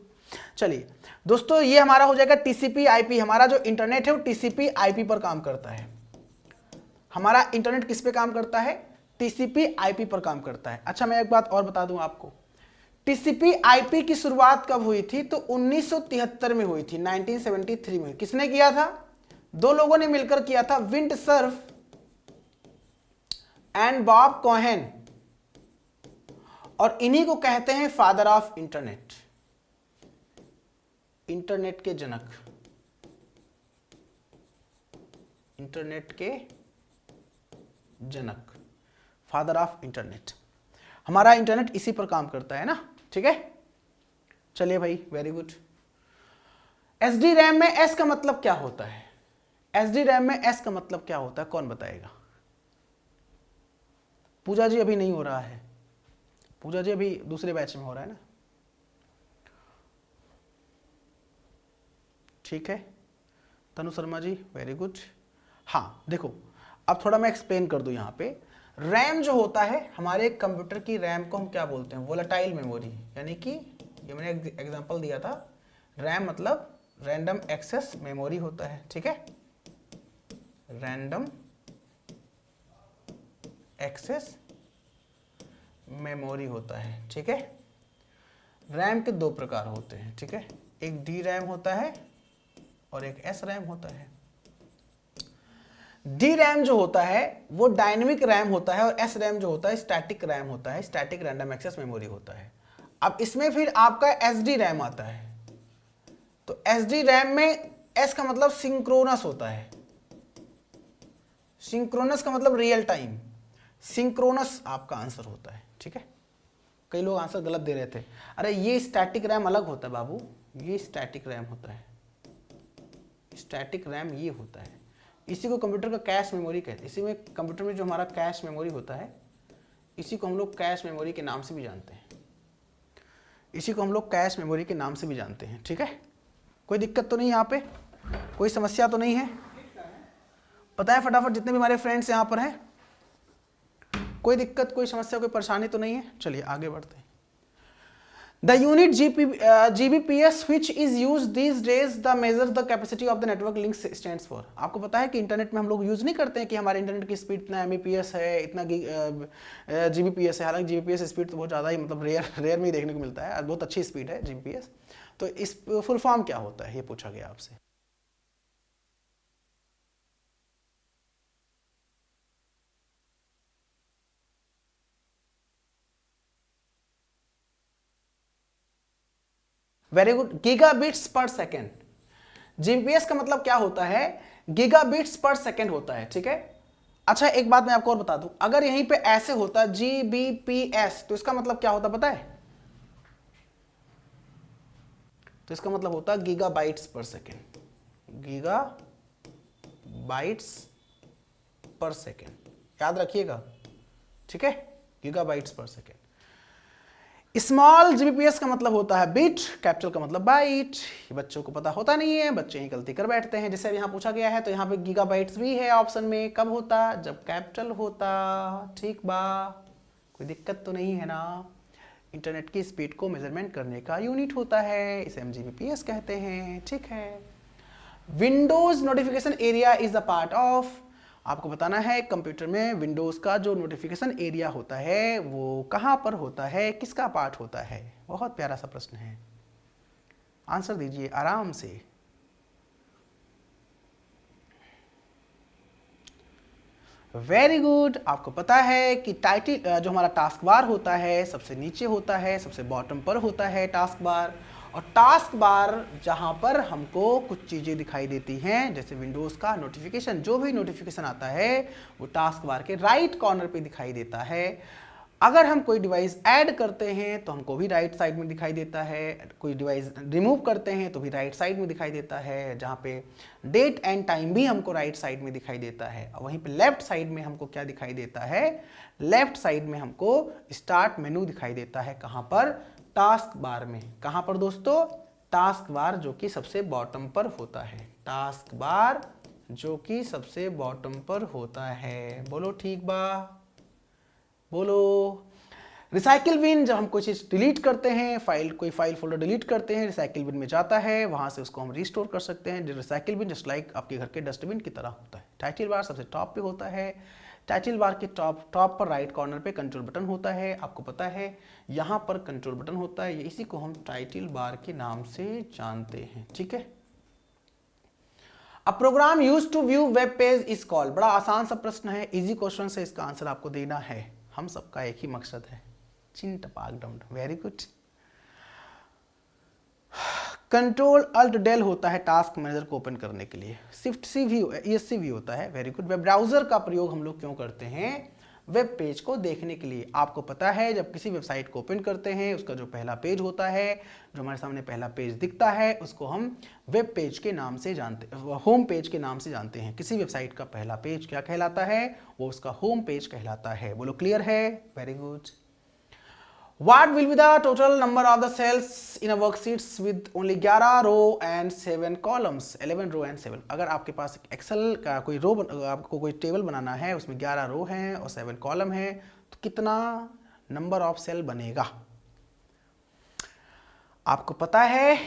चलिए दोस्तों, ये हमारा हो जाएगा टीसीपी आईपी। हमारा जो इंटरनेट है वो टीसीपी आईपी पर काम करता है। हमारा इंटरनेट किस पे काम करता है? टीसीपी आईपी पर काम करता है। अच्छा, मैं एक बात और बता दूं आपको, टीसीपी आईपी की शुरुआत कब हुई थी? तो 1973 में हुई थी, 1973 में। किसने किया था? दो लोगों ने मिलकर किया था, विंडसर्फ एंड बॉब कोहेन, और इन्हीं को कहते हैं फादर ऑफ इंटरनेट, इंटरनेट के जनक, इंटरनेट के जनक, फादर ऑफ इंटरनेट। हमारा इंटरनेट इसी पर काम करता है ना, ठीक है। चलिए भाई, वेरी गुड। एसडी रैम में एस का मतलब क्या होता है? एसडी रैम में एस का मतलब क्या होता है, कौन बताएगा? पूजा जी अभी नहीं हो रहा है, पूजा जी अभी दूसरे बैच में हो रहा है ना, ठीक है। तनु शर्मा जी वेरी गुड। हाँ देखो, अब थोड़ा मैं एक्सप्लेन कर दूं। यहाँ पे रैम जो होता है, हमारे कंप्यूटर की रैम को हम क्या बोलते हैं? वोलेटाइल मेमोरी, यानी कि ये मैंने एग्जांपल दिया था, रैम मतलब रैंडम एक्सेस मेमोरी होता है, ठीक है। रैंडम एक्सेस मेमोरी होता है, ठीक है। रैम के दो प्रकार होते हैं, ठीक है। एक डी रैम होता है और एक एस रैम होता है। डी रैम जो होता है वो डायनेमिक रैम होता है, और एस रैम जो होता है स्टैटिक रैम होता है, स्टैटिक रैंडम एक्सेस मेमोरी होता है। अब इसमें फिर आपका एसडी रैम आता है। तो एसडी रैम में एस का मतलब सिंक्रोनस होता है। सिंक्रोनस का मतलब रियल टाइम, सिंक्रोनस आपका आंसर होता है, ठीक है। कई लोग आंसर गलत दे रहे थे, अरे ये स्टैटिक रैम अलग होता है बाबू, ये स्टैटिक रैम होता है, स्टैटिक रैम ये होता है। इसी को कंप्यूटर का कैश मेमोरी कहते हैं। इसी में कंप्यूटर में जो हमारा कैश मेमोरी होता है, इसी को हम लोग कैश मेमोरी के नाम से भी जानते हैं, इसी को हम लोग कैश मेमोरी के नाम से भी जानते हैं, ठीक है। कोई दिक्कत तो नहीं यहाँ पे, कोई समस्या तो नहीं है? बताएं फटाफट जितने भी हमारे फ्रेंड्स यहाँ पर हैं, कोई दिक्कत, कोई समस्या, कोई परेशानी तो नहीं है? चलिए आगे बढ़ते हैं। The unit GBPS which is used these days the measures the capacity of the network link stands for। आपको पता है कि इंटरनेट में हम लोग यूज नहीं करते हैं कि हमारे इंटरनेट की स्पीड इतना MBPS है, इतना GBPS है। हालांकि GBPS स्पीड तो बहुत ज़्यादा ही, मतलब रेयर में ही देखने को मिलता है, बहुत अच्छी स्पीड है GBPS। तो इस फुल फॉर्म क्या होता है ये पूछा गया आपसे। Very good, gigabits per second. GBPS का मतलब क्या होता है? गीगाबिट्स पर सेकेंड होता है, ठीक है। अच्छा एक बात मैं आपको और बता दूं, अगर यहीं पे ऐसे होता जीबीपीएस तो इसका मतलब क्या होता पता है? तो इसका मतलब होता गीगाबाइट्स पर सेकेंड, गीगाबाइट्स पर सेकेंड, याद रखिएगा, ठीक है। गीगाबाइट्स पर सेकेंड। स्मॉल जीबीपीएस का मतलब होता है बिट, कैपिटल का मतलब बाइट। ये बच्चों को पता होता नहीं है, बच्चे ही गलती कर बैठते हैं। जैसे यहाँ पूछा गया है तो यहाँ पे गीगाबाइट्स भी है ऑप्शन में, कब होता? जब कैपिटल होता, ठीक बा, कोई दिक्कत तो नहीं है ना। इंटरनेट की स्पीड को मेजरमेंट करने का यूनिट होता है, इसे हम जीबीपीएस कहते हैं। ठीक है। Windows notification area is the part of, आपको बताना है कंप्यूटर में विंडोज का जो नोटिफिकेशन एरिया होता है वो कहां पर होता है, किसका पार्ट होता है। बहुत प्यारा सा प्रश्न है, आंसर दीजिए आराम से। Very good. आपको पता है कि टाइटल जो हमारा टास्क बार होता है सबसे नीचे होता है, सबसे बॉटम पर होता है टास्क बार। और टास्क बार जहां पर हमको कुछ चीज़ें दिखाई देती हैं, जैसे विंडोज़ का नोटिफिकेशन, जो भी नोटिफिकेशन आता है वो टास्क बार के राइट कॉर्नर पे दिखाई देता है। अगर हम कोई डिवाइस ऐड करते हैं तो हमको भी राइट साइड में दिखाई देता है, कोई डिवाइस रिमूव करते हैं तो भी राइट साइड में दिखाई देता है, जहाँ पे डेट एंड टाइम भी हमको राइट साइड में दिखाई देता है। वहीं पे लेफ्ट साइड में हमको क्या दिखाई देता है, लेफ्ट साइड में हमको स्टार्ट मेनू दिखाई देता है। कहाँ पर, टास्क बार में। कहाँ पर दोस्तों, टास्क बार जो कि सबसे बॉटम पर होता है, टास्क बार जो कि सबसे बॉटम पर होता है। बोलो ठीक बा, बोलो। रिसाइकिल बिन, जब हम कोई चीज़ डिलीट करते हैं, कोई फाइल फोल्डर डिलीट करते हैं, रिसाइकिल बिन में जाता है, वहाँ से उसको हम रिस्टोर कर सकते हैं। रिसाइकिल बिन जस्ट लाइक आपके घर के डस्टबिन की तरह होता है। टाइटल बार सबसे टॉप पे होता है। टाइटल बार के टॉप पर राइट कॉर्नर पे कंट्रोल बटन होता है। आपको पता है यहाँ पर कंट्रोल बटन होता है, इसी को हम टाइटल बार के नाम से जानते हैं। ठीक है। A program used to view web page is called. बड़ा आसान सा प्रश्न है, इजी क्वेश्चन से इसका आंसर आपको देना है। हम सबका एक ही मकसद है, चिन टपाक डम। Very good. Control alt del होता है टास्क मैनेजर को ओपन करने के लिए। शिफ्ट सी भी, ESC भी होता है। Very good. वेब ब्राउजर का प्रयोग हम लोग क्यों करते हैं, वेब पेज को देखने के लिए। आपको पता है जब किसी वेबसाइट को ओपन करते हैं, उसका जो पहला पेज होता है, जो हमारे सामने पहला पेज दिखता है, उसको हम वेब पेज के नाम से जानते, होम पेज के नाम से जानते हैं। किसी वेबसाइट का पहला पेज क्या कहलाता है, वो उसका होम पेज कहलाता है। बोलो क्लियर है। Very good. What will be the total number of the cells in a worksheets with only 11 row and 7 columns? 11 row and 7। अगर आपके पास एक्सेल का कोई आपको कोई टेबल बनाना है, उसमें 11 रो हैं और 7 कॉलम हैं, तो कितना नंबर ऑफ सेल बनेगा। आपको पता है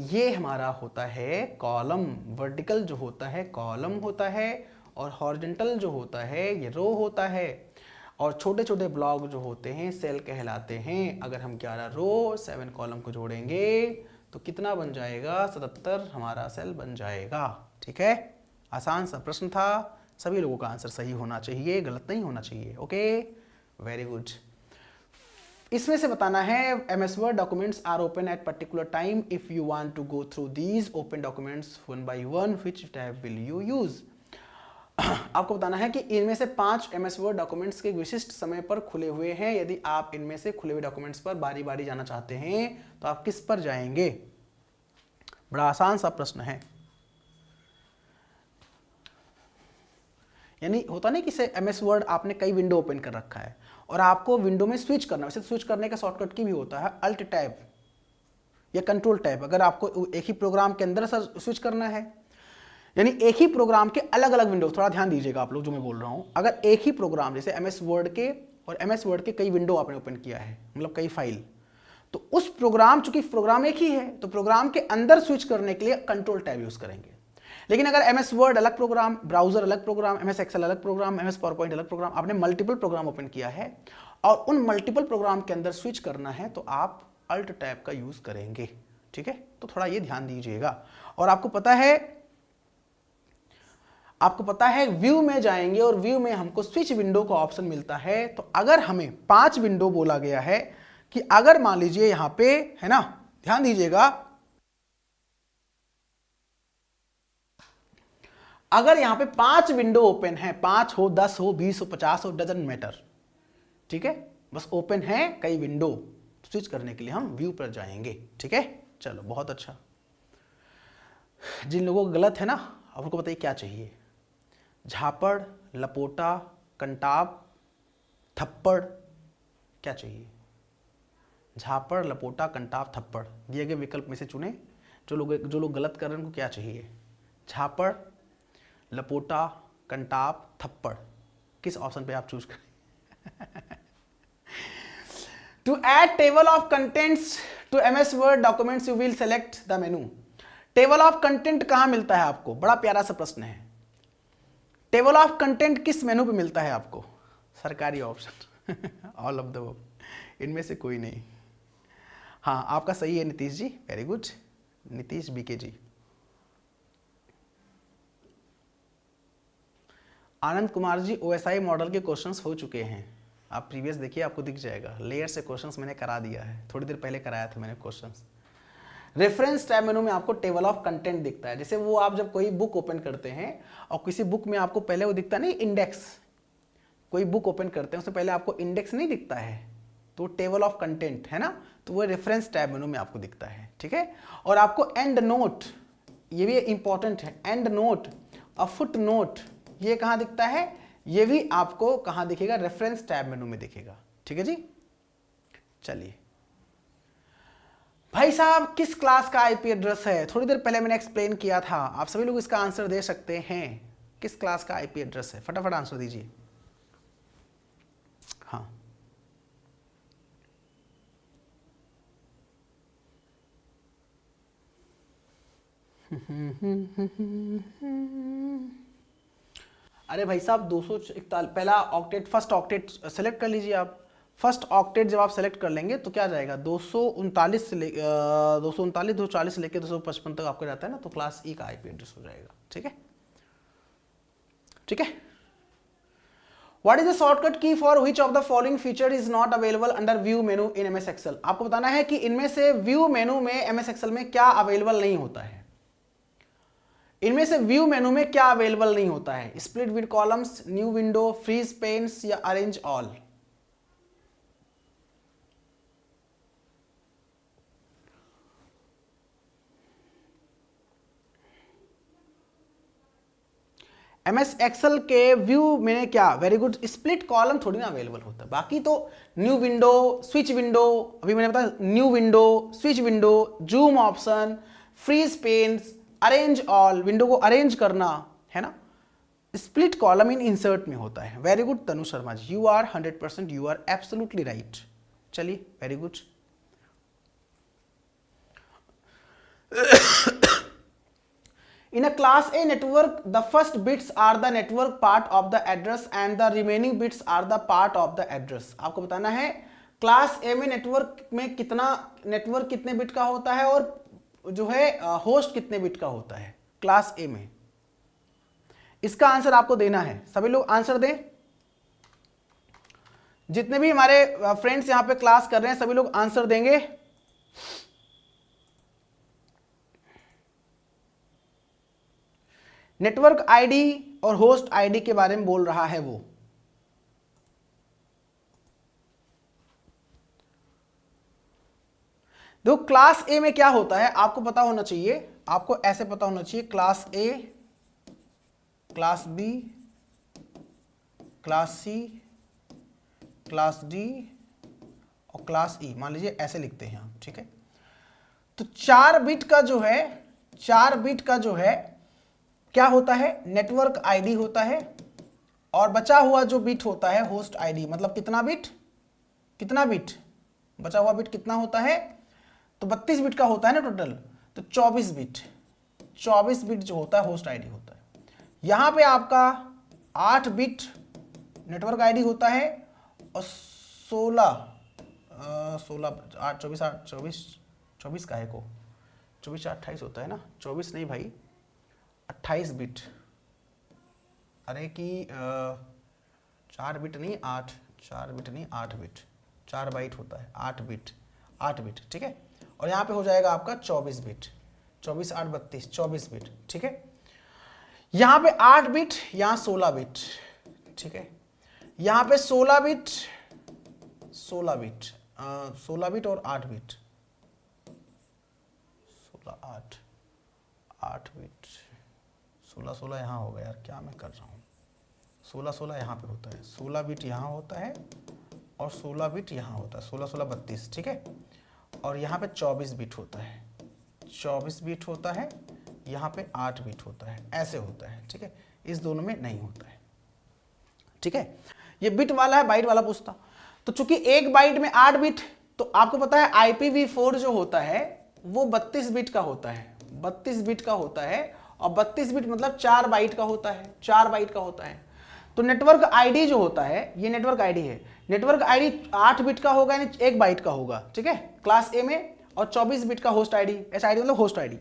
ये हमारा होता है कॉलम। वर्टिकल जो होता है कॉलम होता है, और हॉरिजॉन्टल जो होता है ये रो होता है, और छोटे छोटे ब्लॉक जो होते हैं सेल कहलाते हैं। अगर हम 11 रो 7 कॉलम को जोड़ेंगे तो कितना बन जाएगा, 77 हमारा सेल बन जाएगा। ठीक है। आसान सा प्रश्न था, सभी लोगों का आंसर सही होना चाहिए, गलत नहीं होना चाहिए। Okay, very good. इसमें से बताना है MS Word documents are open at particular time. If you want to go through these open documents one by one, which tab will you use. आपको बताना है कि इनमें से 5 MS Word डॉक्यूमेंट्स के विशिष्ट समय पर खुले हुए हैं। यदि आप इनमें से खुले हुए डॉक्यूमेंट्स पर बारी बारी जाना चाहते हैं तो आप किस पर जाएंगे। बड़ा आसान सा प्रश्न है। यानी होता नहीं कि MS Word आपने कई विंडो ओपन कर रखा है और आपको विंडो में स्विच करना, वैसे स्विच करने का शॉर्टकट की भी होता है अल्ट टैब या कंट्रोल टैब। अगर आपको एक ही प्रोग्राम के अंदर स्विच करना है, यानी एक ही प्रोग्राम के अलग अलग विंडो, थोड़ा ध्यान दीजिएगा आप लोग जो मैं बोल रहा हूं। अगर एक ही प्रोग्राम जैसे MS Word के और MS Word के कई विंडो आपने ओपन किया है, मतलब कई फाइल, तो उस प्रोग्राम, चूंकि प्रोग्राम एक ही है तो प्रोग्राम के अंदर स्विच करने के लिए कंट्रोल टैब यूज करेंगे। लेकिन अगर MS Word अलग प्रोग्राम, ब्राउजर अलग प्रोग्राम, MS Excel अलग प्रोग्राम, MS PowerPoint अलग प्रोग्राम, आपने मल्टीपल प्रोग्राम ओपन किया है और उन मल्टीपल प्रोग्राम के अंदर स्विच करना है तो आप अल्ट टैब का यूज करेंगे। ठीक है, तो थोड़ा ये ध्यान दीजिएगा। और आपको पता है व्यू में जाएंगे और व्यू में हमको स्विच विंडो का ऑप्शन मिलता है। तो अगर हमें 5 विंडो बोला गया है कि अगर मान लीजिए यहां पे है ना, ध्यान दीजिएगा, अगर यहां पे 5 विंडो ओपन है, 5 हो, 10 हो, 20 हो, 50 हो, डजंट मैटर। ठीक है, बस ओपन है कई विंडो, स्विच करने के लिए हम व्यू पर जाएंगे। ठीक है, चलो बहुत अच्छा। जिन लोगों को गलत है ना, अब उनको बताइए क्या चाहिए। झापड़, लपोटा, कंटाप, थप्पड़, क्या चाहिए। झापड़, लपोटा, कंटाप, थप्पड़, दिए गए विकल्प में से चुने। जो लोग गलत कर रहे हैं उनको क्या चाहिए। झापड़, लपोटा, कंटाप, थप्पड़, किस ऑप्शन पे आप चूज करें। To add table of contents to MS Word documents, you will select the menu. Table of content कहां मिलता है आपको? बड़ा प्यारा सा प्रश्न है। टेबल ऑफ कंटेंट किस मेनू पे मिलता है आपको? सरकारी option all of the above, इनमें से कोई नहीं। हाँ, आपका सही है Nitish ji, very good Nitish BK जी। आनंद कुमार जी, ओएसआई मॉडल के क्वेश्चंस हो चुके हैं, आप प्रीवियस देखिए आपको दिख जाएगा। लेयर से क्वेश्चंस मैंने करा दिया है, थोड़ी देर पहले कराया था मैंने क्वेश्चंस। रेफरेंस टैब मेनू में आपको टेबल ऑफ कंटेंट दिखता है। जैसे वो आप जब कोई बुक ओपन करते हैं और किसी बुक में आपको पहले वो दिखता नहीं इंडेक्स, कोई बुक ओपन करते हैं उससे पहले आपको इंडेक्स नहीं दिखता है, तो टेबल ऑफ कंटेंट है ना, तो वो रेफरेंस टैब मेनू में आपको दिखता है, ठीक है। और आपको एंड नोट, ये भी इंपॉर्टेंट है, एंड नोट और फुट नोट ये कहाँ दिखता है? ये भी आपको कहाँ दिखेगा? रेफरेंस टैब मेनू में दिखेगा, ठीक है जी। चलिए भाई साहब, किस क्लास का आईपी एड्रेस है? थोड़ी देर पहले मैंने एक्सप्लेन किया था, आप सभी लोग इसका आंसर दे सकते हैं। किस क्लास का आईपी एड्रेस है? फटाफट आंसर दीजिए। हाँ, अरे भाई साहब 241, पहला ऑक्टेट, फर्स्ट ऑक्टेट सेलेक्ट कर लीजिए आप। फर्स्ट ऑक्टेट जब आप सेलेक्ट कर लेंगे तो क्या जाएगा? 239 से 240 से लेकर 255 तक आपका जाता है ना, तो क्लास ई का आईपी एड्रेस हो जाएगा, ठीक है, ठीक है। What is the shortcut key for which of the following feature is not available under view menu in MS Excel? आपको बताना है कि इनमें से व्यू मेनू में MS Excel में क्या अवेलेबल नहीं होता है। इनमें से व्यू मेनू में क्या अवेलेबल नहीं होता है? Split with columns, new window, freeze panes या अरेंज ऑल? MS एक्सेल के व्यू में क्या? वेरी गुड, स्प्लिट कॉलम थोड़ी ना अवेलेबल होता है, बाकी तो न्यू विंडो, स्विच विंडो, अभी मैंने बताया new window, switch window, zoom option, freeze panes, arrange all, window को अरेंज करना है ना, स्प्लिट कॉलम इन इंसर्ट में होता है। Very good Tanu Sharma ji, you are 100%, you are absolutely right. चलिए very good. In a class A network, the first bits are the network part of the address and the remaining bits are the part of the address. आपको बताना है क्लास A में नेटवर्क में कितने बिट का होता है और जो है होस्ट कितने बिट का होता है क्लास A में। इसका आंसर आपको देना है, सभी लोग आंसर दें। जितने भी हमारे फ्रेंड्स यहाँ पे क्लास कर रहे हैं सभी लोग आंसर देंगे। नेटवर्क आईडी और होस्ट आईडी के बारे में बोल रहा है वो। देखो क्लास ए में क्या होता है आपको पता होना चाहिए, आपको ऐसे पता होना चाहिए, class A, class B, class C, class D और क्लास ई, मान लीजिए ऐसे लिखते हैं हम, ठीक है। तो 4 बिट का जो है क्या होता है? नेटवर्क आईडी होता है, और बचा हुआ जो बिट होता है होस्ट आईडी। मतलब कितना बिट बचा हुआ बिट कितना होता है? तो 32 बिट का होता है ना टोटल, तो 24 बिट जो होता है होस्ट आईडी होता है। यहां पे आपका 8 बिट नेटवर्क आईडी होता है और 24 का है को 24 28 होता है ना, 24 नहीं भाई 28 बिट, अरे कि 4 बिट नहीं 8, 4 बिट नहीं 8 बिट, 4 बाइट होता है, 8 बिट, ठीक है। और यहाँ पे हो जाएगा आपका 24 बिट, 24 8 32 24 बिट, ठीक है। यहाँ पे 8 बिट, यहाँ 16 बिट, ठीक है। यहाँ पे 16 बिट और 8 बिट, 8 बिट, 16 यहाँ होगा यार, क्या मैं कर रहा हूँ। 16 यहाँ पे होता है, 16 बिट यहाँ होता है और 16 बिट यहाँ होता है, 16 32, ठीक है। और यहाँ पे 24 बिट होता है, 24 बिट होता है, यहाँ पे 8 बिट होता है, ऐसे होता है, ठीक है। इस दोनों में नहीं होता है, ठीक है। ये बिट वाला है, बाइट वाला पूछता। तो चूंकि एक बाइट में 8 बिट तो आपको पता है IPv4 जो होता है वो 32 बिट का होता है, 32 बिट का होता है, और 32 बिट मतलब 4 बाइट का होता है, 4 बाइट का होता है। तो नेटवर्क आईडी जो होता है, ये नेटवर्क आईडी है, नेटवर्क आईडी 8 बिट का होगा यानी 1 बाइट का होगा, ठीक है, क्लास ए में, और 24 बिट का होस्ट आईडी, ऐसा आईडी मतलब होस्ट आईडी।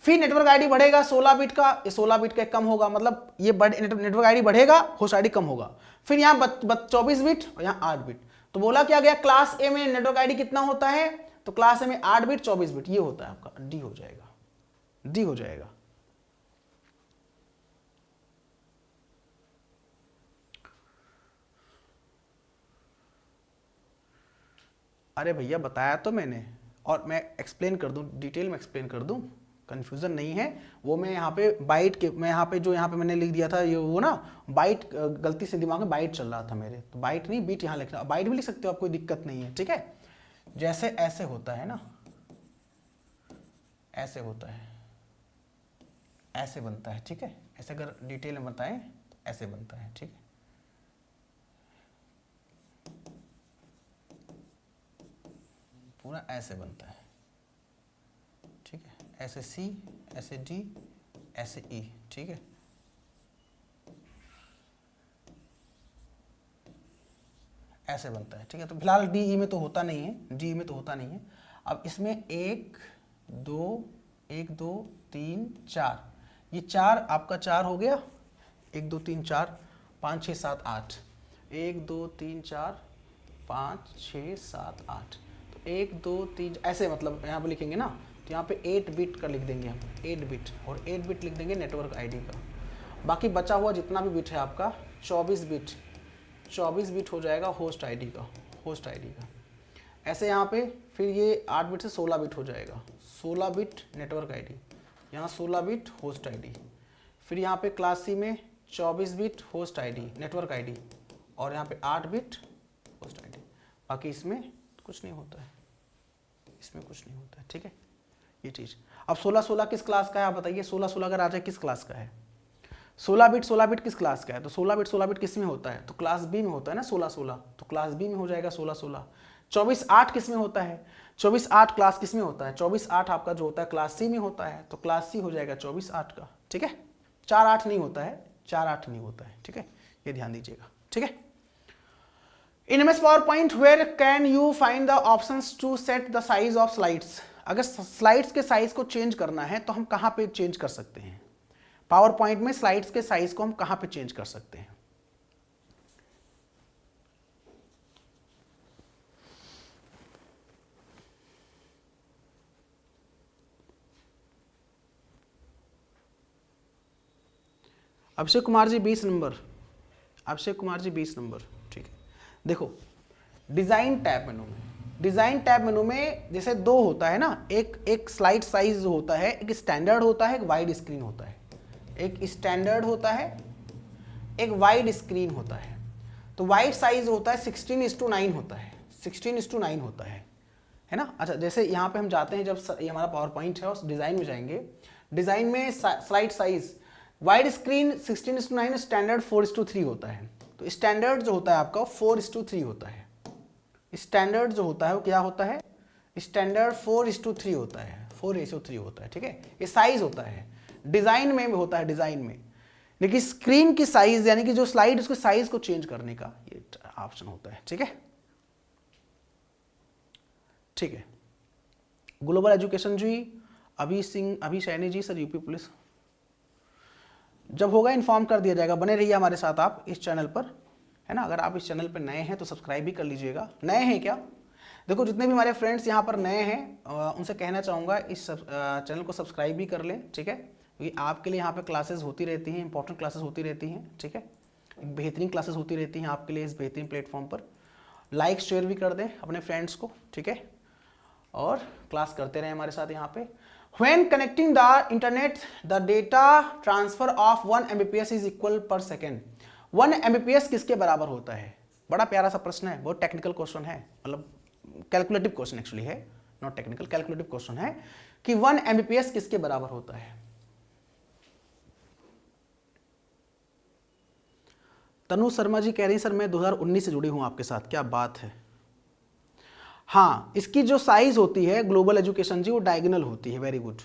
फिर नेटवर्क आईडी बढ़ेगा 16 बिट का, ये 16 बिट का कम होगा, मतलब ये नेटवर्क आईडी बढ़ेगा, होस्ट आईडी कम होगा। फिर यहाँ 24 बिट और यहाँ 8 बिट। तो बोला क्या गया, क्लास ए में नेटवर्क आईडी कितना होता है, तो क्लास ए में 8 बिट 24 बिट, ये होता है आपका, डी हो जाएगा, डी हो जाएगा। अरे भैया बताया तो मैंने, और मैं एक्सप्लेन कर दूं, डिटेल में एक्सप्लेन कर दूं, कंफ्यूजन नहीं है। वो मैं यहाँ पे बाइट के, मैं यहाँ पे जो यहाँ पे मैंने लिख दिया था ये वो ना बाइट, गलती से दिमाग में बाइट चल रहा था मेरे, तो बाइट नहीं बीट यहाँ लिखना, बाइट भी लिख सकते हो आप, कोई दिक्कत नहीं है, ठीक है। जैसे ऐसे होता है ना, ऐसे होता है, ऐसे बनता है, ठीक है, ऐसे अगर डिटेल में बताएं तो ऐसे बनता है, ठीक है, पूरा ऐसे बनता है, ठीक है, ऐसे सी, ऐसे डी, ऐसे ई, ठीक है। ऐसे बनता है, ठीक है। तो फिलहाल डी ई में तो होता नहीं है, डी ई में तो होता नहीं है। अब इसमें 1 2 1 2 3 4, ये 4 आपका 4 हो गया, 1 2 3 4 5 6 7 8, 1 2 3 4 5 6 7 8, तो 1 2 3 ऐसे, मतलब यहाँ पे लिखेंगे ना, तो यहाँ पे 8 बिट का लिख देंगे हम, 8 बिट, और 8 बिट लिख देंगे नेटवर्क आईडी का। बाकी बचा हुआ जितना भी बिट है आपका 24 बिट, 24 बिट हो जाएगा होस्ट आईडी का, होस्ट आईडी का। ऐसे यहाँ पे फिर ये 8 बिट से 16 बिट हो जाएगा, 16 बिट नेटवर्क आईडी, यहाँ 16 बिट होस्ट आईडी। फिर यहाँ पे क्लास सी में 24 bit host ID network ID, और यहाँ पे 8 बिट होस्ट आईडी। बाकी इसमें कुछ नहीं होता है, इसमें कुछ नहीं होता है, ठीक है, ये चीज़। अब 16 किस क्लास का है आप बताइए, 16 अगर आ जाए किस क्लास का है, 16 बिट किस क्लास का है, तो 16 बिट किस में होता है, तो क्लास बी में होता है ना, 16 तो क्लास बी में हो जाएगा 16। 24/8 किस में होता है, 24/8 क्लास किस में होता है, 24/8 आपका जो होता है क्लास सी में होता है, तो क्लास सी हो जाएगा 24/8 का, ठीक है। 4/8 नहीं होता है, 4/8 नहीं होता है, ठीक है, ये ध्यान दीजिएगा, ठीक है। In MS PowerPoint where can you find the options to set the size of slides. अगर स्लाइड्स के साइज को चेंज करना है तो हम कहाँ पे चेंज कर सकते हैं, पावर पॉइंट में स्लाइड्स के साइज को हम कहां पे चेंज कर सकते हैं। अभिषेक कुमार जी 20 नंबर, अभिषेक कुमार जी 20 नंबर, ठीक है। देखो डिजाइन टैब मेनू में, डिजाइन टैब मेनू में जैसे दो होता है ना, एक स्लाइड साइज होता है, एक स्टैंडर्ड होता है, एक वाइड स्क्रीन होता है, एक स्टैंडर्ड होता है, एक वाइड स्क्रीन होता है। तो वाइड साइज होता है 16:9 होता है, 16:9 होता है ना। अच्छा जैसे यहाँ पे हम जाते हैं, जब ये हमारा पावर पॉइंट है, उस डिजाइन में जाएंगे, डिजाइन में slide size wide screen 16:9, standard 4:3 होता है। तो स्टैंडर्ड जो होता है आपका 4:3 होता है, स्टैंडर्ड जो होता है वो क्या होता है, स्टैंडर्ड 4:3 होता है, 4:3 होता है, ठीक है। ये साइज होता है, डिजाइन में भी होता है, डिजाइन में, लेकिन स्क्रीन की साइज यानी कि जो स्लाइड उसके साइज को चेंज करने का ये ऑप्शन होता है, ठीक है, ठीक है। ग्लोबल एजुकेशन जी, अभी सिंह, अभी Saini ji, sir UP police, जब होगा इन्फॉर्म कर दिया जाएगा। बने रहिए हमारे साथ आप इस चैनल पर, है ना। अगर आप इस चैनल पर नए हैं तो सब्सक्राइब भी कर लीजिएगा। नए हैं क्या, देखो जितने भी हमारे फ्रेंड्स यहाँ पर नए हैं उनसे कहना चाहूँगा इस चैनल को सब्सक्राइब भी कर लें, ठीक है, क्योंकि आपके लिए यहाँ पे क्लासेस होती रहती हैं, इंपॉर्टेंट क्लासेस होती रहती हैं, ठीक है, एक बेहतरीन क्लासेस होती रहती हैं आपके लिए इस बेहतरीन प्लेटफॉर्म पर। लाइक शेयर भी कर दें अपने फ्रेंड्स को, ठीक है, और क्लास करते रहें हमारे साथ यहाँ पे। When connecting the internet, the data transfer of 1 Mbps is equal per second। 1 Mbps किसके बराबर होता है, बड़ा प्यारा सा प्रश्न है, बहुत टेक्निकल क्वेश्चन है, मतलब कैलकुलेटिव क्वेश्चन एक्चुअली है, नॉट टेक्निकल, कैलकुलेटिव क्वेश्चन है कि 1 Mbps किसके बराबर होता है। तनु शर्मा जी कह रही सर मैं 2019 से जुड़ी हूं आपके साथ, क्या बात है। हाँ, इसकी जो साइज होती है ग्लोबल एजुकेशन जी वो डायगोनल होती है। वेरी गुड,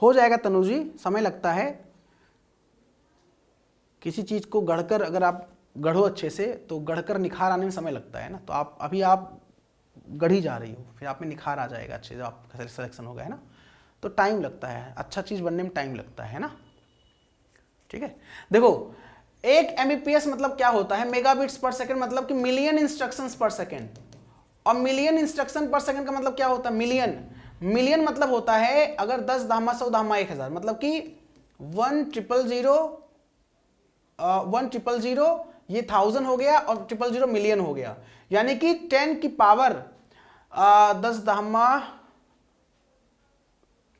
हो जाएगा तनु जी, समय लगता है किसी चीज को गढ़कर, अगर आप गढ़ो अच्छे से तो गढ़कर निखार आने में समय लगता है ना। तो आप अभी आप गढ़ी जा रही हो, फिर आप में निखार आ जाएगा अच्छे से, आपका सिलेक्शन होगा, है ना। तो टाइम लगता है, अच्छा चीज बनने में टाइम लगता है ना। ठीक है, देखो 1 Mbps मतलब क्या होता है, मेगाबिट्स पर सेकंड मतलब कि मिलियन इंस्ट्रक्शंस पर सेकंड। और मिलियन इंस्ट्रक्शन पर सेकंड का मतलब क्या होता है, मिलियन। मिलियन मतलब होता है अगर 10 धामा 100 धामा 1000, मतलब कि 1,000,000 ये 1000 हो गया और 000 मिलियन हो गया, यानी कि 10 की पावर 10 धामा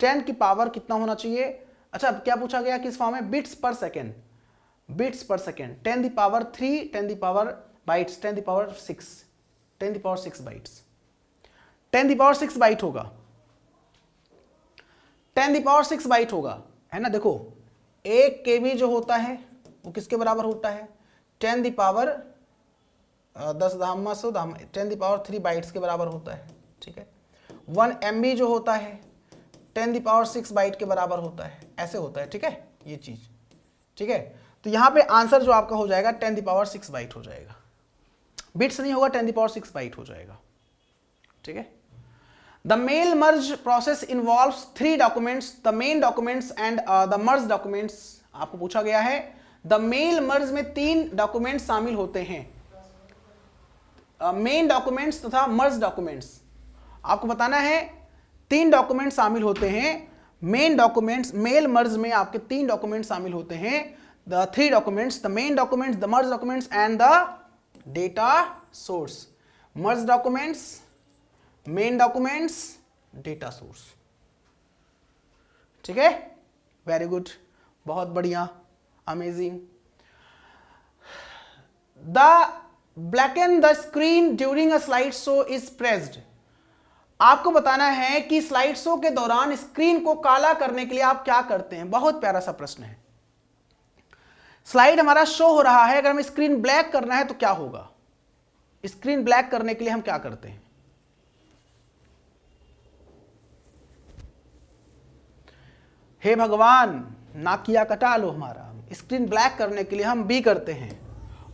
10 की पावर कितना होना चाहिए। अच्छा, अब क्या पूछा गया किस फॉर्म में, bits per second, bits per second, 10 the power 3, 10 the power bytes, 10 the power 6, 10 the power 6 bytes, 10 the power 6 byte होगा, 10 दी पावर 6 बाइट होगा, है ना। देखो 1 KB जो होता है वो किसके बराबर होता है, 10 दी पावर 10 धामा 100 धामा 10 दी पावर 3 बाइट्स के बराबर होता है। ठीक है, 1 MB जो होता है 10 दी पावर 6 बाइट के बराबर होता है, ऐसे होता है। ठीक है, ये चीज, ठीक है। तो यहां पे आंसर जो आपका हो जाएगा 10 दी पावर 6 बाइट हो जाएगा, बिट्स नहीं होगा, 10 दी पावर 6 बाइट हो जाएगा। ठीक है, the mail merge process involves 3 documents, the main documents and the merge documents. आपको पूछा गया है द मेल मर्ज में 3 डॉक्यूमेंट शामिल होते हैं, मेन डॉक्यूमेंट्स तथा मर्ज डॉक्यूमेंट्स। आपको बताना है 3 डॉक्यूमेंट शामिल होते हैं, मेन डॉक्यूमेंट्स, मेल मर्ज में आपके 3 डॉक्यूमेंट शामिल होते हैं, the 3 documents, the main documents, the merge documents and the data source. Merge documents, main documents, data source. ठीक है, वेरी गुड, बहुत बढ़िया, amazing. The blacken the screen during a slide show is pressed. आपको बताना है कि स्लाइड शो के दौरान स्क्रीन को काला करने के लिए आप क्या करते हैं। बहुत प्यारा सा प्रश्न है। स्लाइड हमारा शो हो रहा है, अगर हमें स्क्रीन ब्लैक करना है तो क्या होगा। स्क्रीन ब्लैक करने के लिए हम क्या करते हैं, हे भगवान नाकिया कटा लो हमारा। स्क्रीन ब्लैक करने के लिए हम बी करते हैं,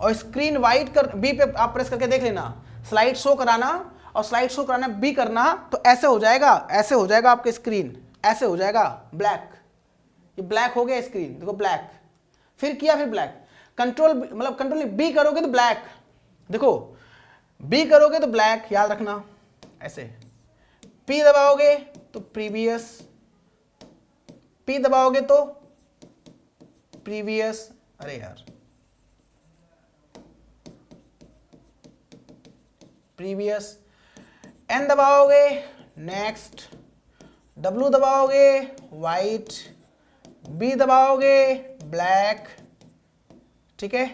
और स्क्रीन वाइट कर बी पे आप प्रेस करके देख लेना, स्लाइड शो कराना और स्लाइड शो कराना बी करना, तो ऐसे हो जाएगा, ऐसे हो जाएगा आपका स्क्रीन, ऐसे हो जाएगा ब्लैक। ये ब्लैक हो गया स्क्रीन, देखो ब्लैक, फिर किया फिर ब्लैक। कंट्रोल मतलब कंट्रोल बी करोगे तो ब्लैक, देखो बी करोगे तो ब्लैक, याद रखना ऐसे। पी दबाओगे तो प्रीवियस, पी दबाओगे तो प्रीवियस, अरे यार प्रीवियस, एन दबाओगे नेक्स्ट, डब्ल्यू दबाओगे वाइट, बी दबाओगे ब्लैक। ठीक है,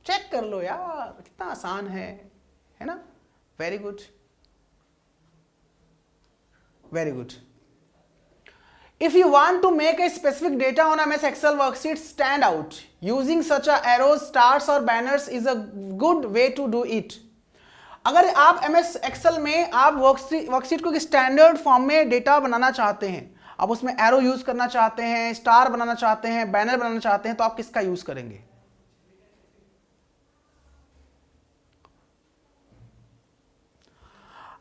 चेक कर लो यार, कितना आसान है ना। Very good, very good. If you want to make a specific data on a MS Excel worksheet stand out, using such a arrows, stars or banners is a good way to do it. अगर आप MS Excel में आप वर्कशीट को स्टैंडर्ड फॉर्म में डेटा बनाना चाहते हैं, आप उसमें एरो यूज करना चाहते हैं, स्टार बनाना चाहते हैं, बैनर बनाना चाहते हैं, तो आप किसका यूज करेंगे।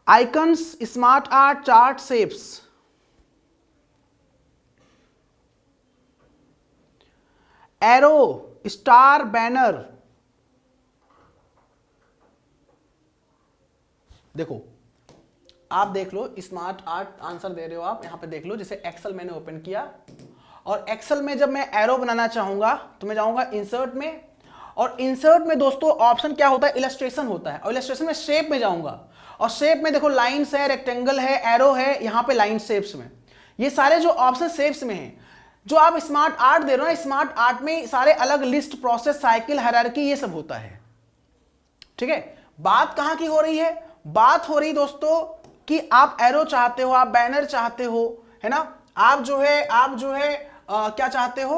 Icons, smart art, chart, shapes. Arrow, star, banner. देखो आप देख लो, स्मार्ट आर्ट आंसर दे रहे हो आप, यहां पे देख लो। जैसे एक्सेल मैंने ओपन किया, और एक्सेल में जब मैं एरो बनाना चाहूंगा तो मैं जाऊंगा इंसर्ट में, और इंसर्ट में दोस्तों ऑप्शन क्या होता है, इलस्ट्रेशन होता है, और इलस्ट्रेशन में शेप में जाऊंगा, और शेप में देखो लाइन्स है, रेक्टेंगल है, एरो है, यहां पे लाइन शेप्स में, ये सारे जो ऑप्शन शेप्स में है। जो आप स्मार्ट आर्ट दे रहे हो ना, स्मार्ट आर्ट में सारे अलग लिस्ट, प्रोसेस, साइकिल, हायरार्की, ये सब होता है। ठीक है, बात कहां की हो रही है, बात हो रही दोस्तों कि आप एरो चाहते हो, आप बैनर चाहते हो, है ना, आप जो है क्या चाहते हो,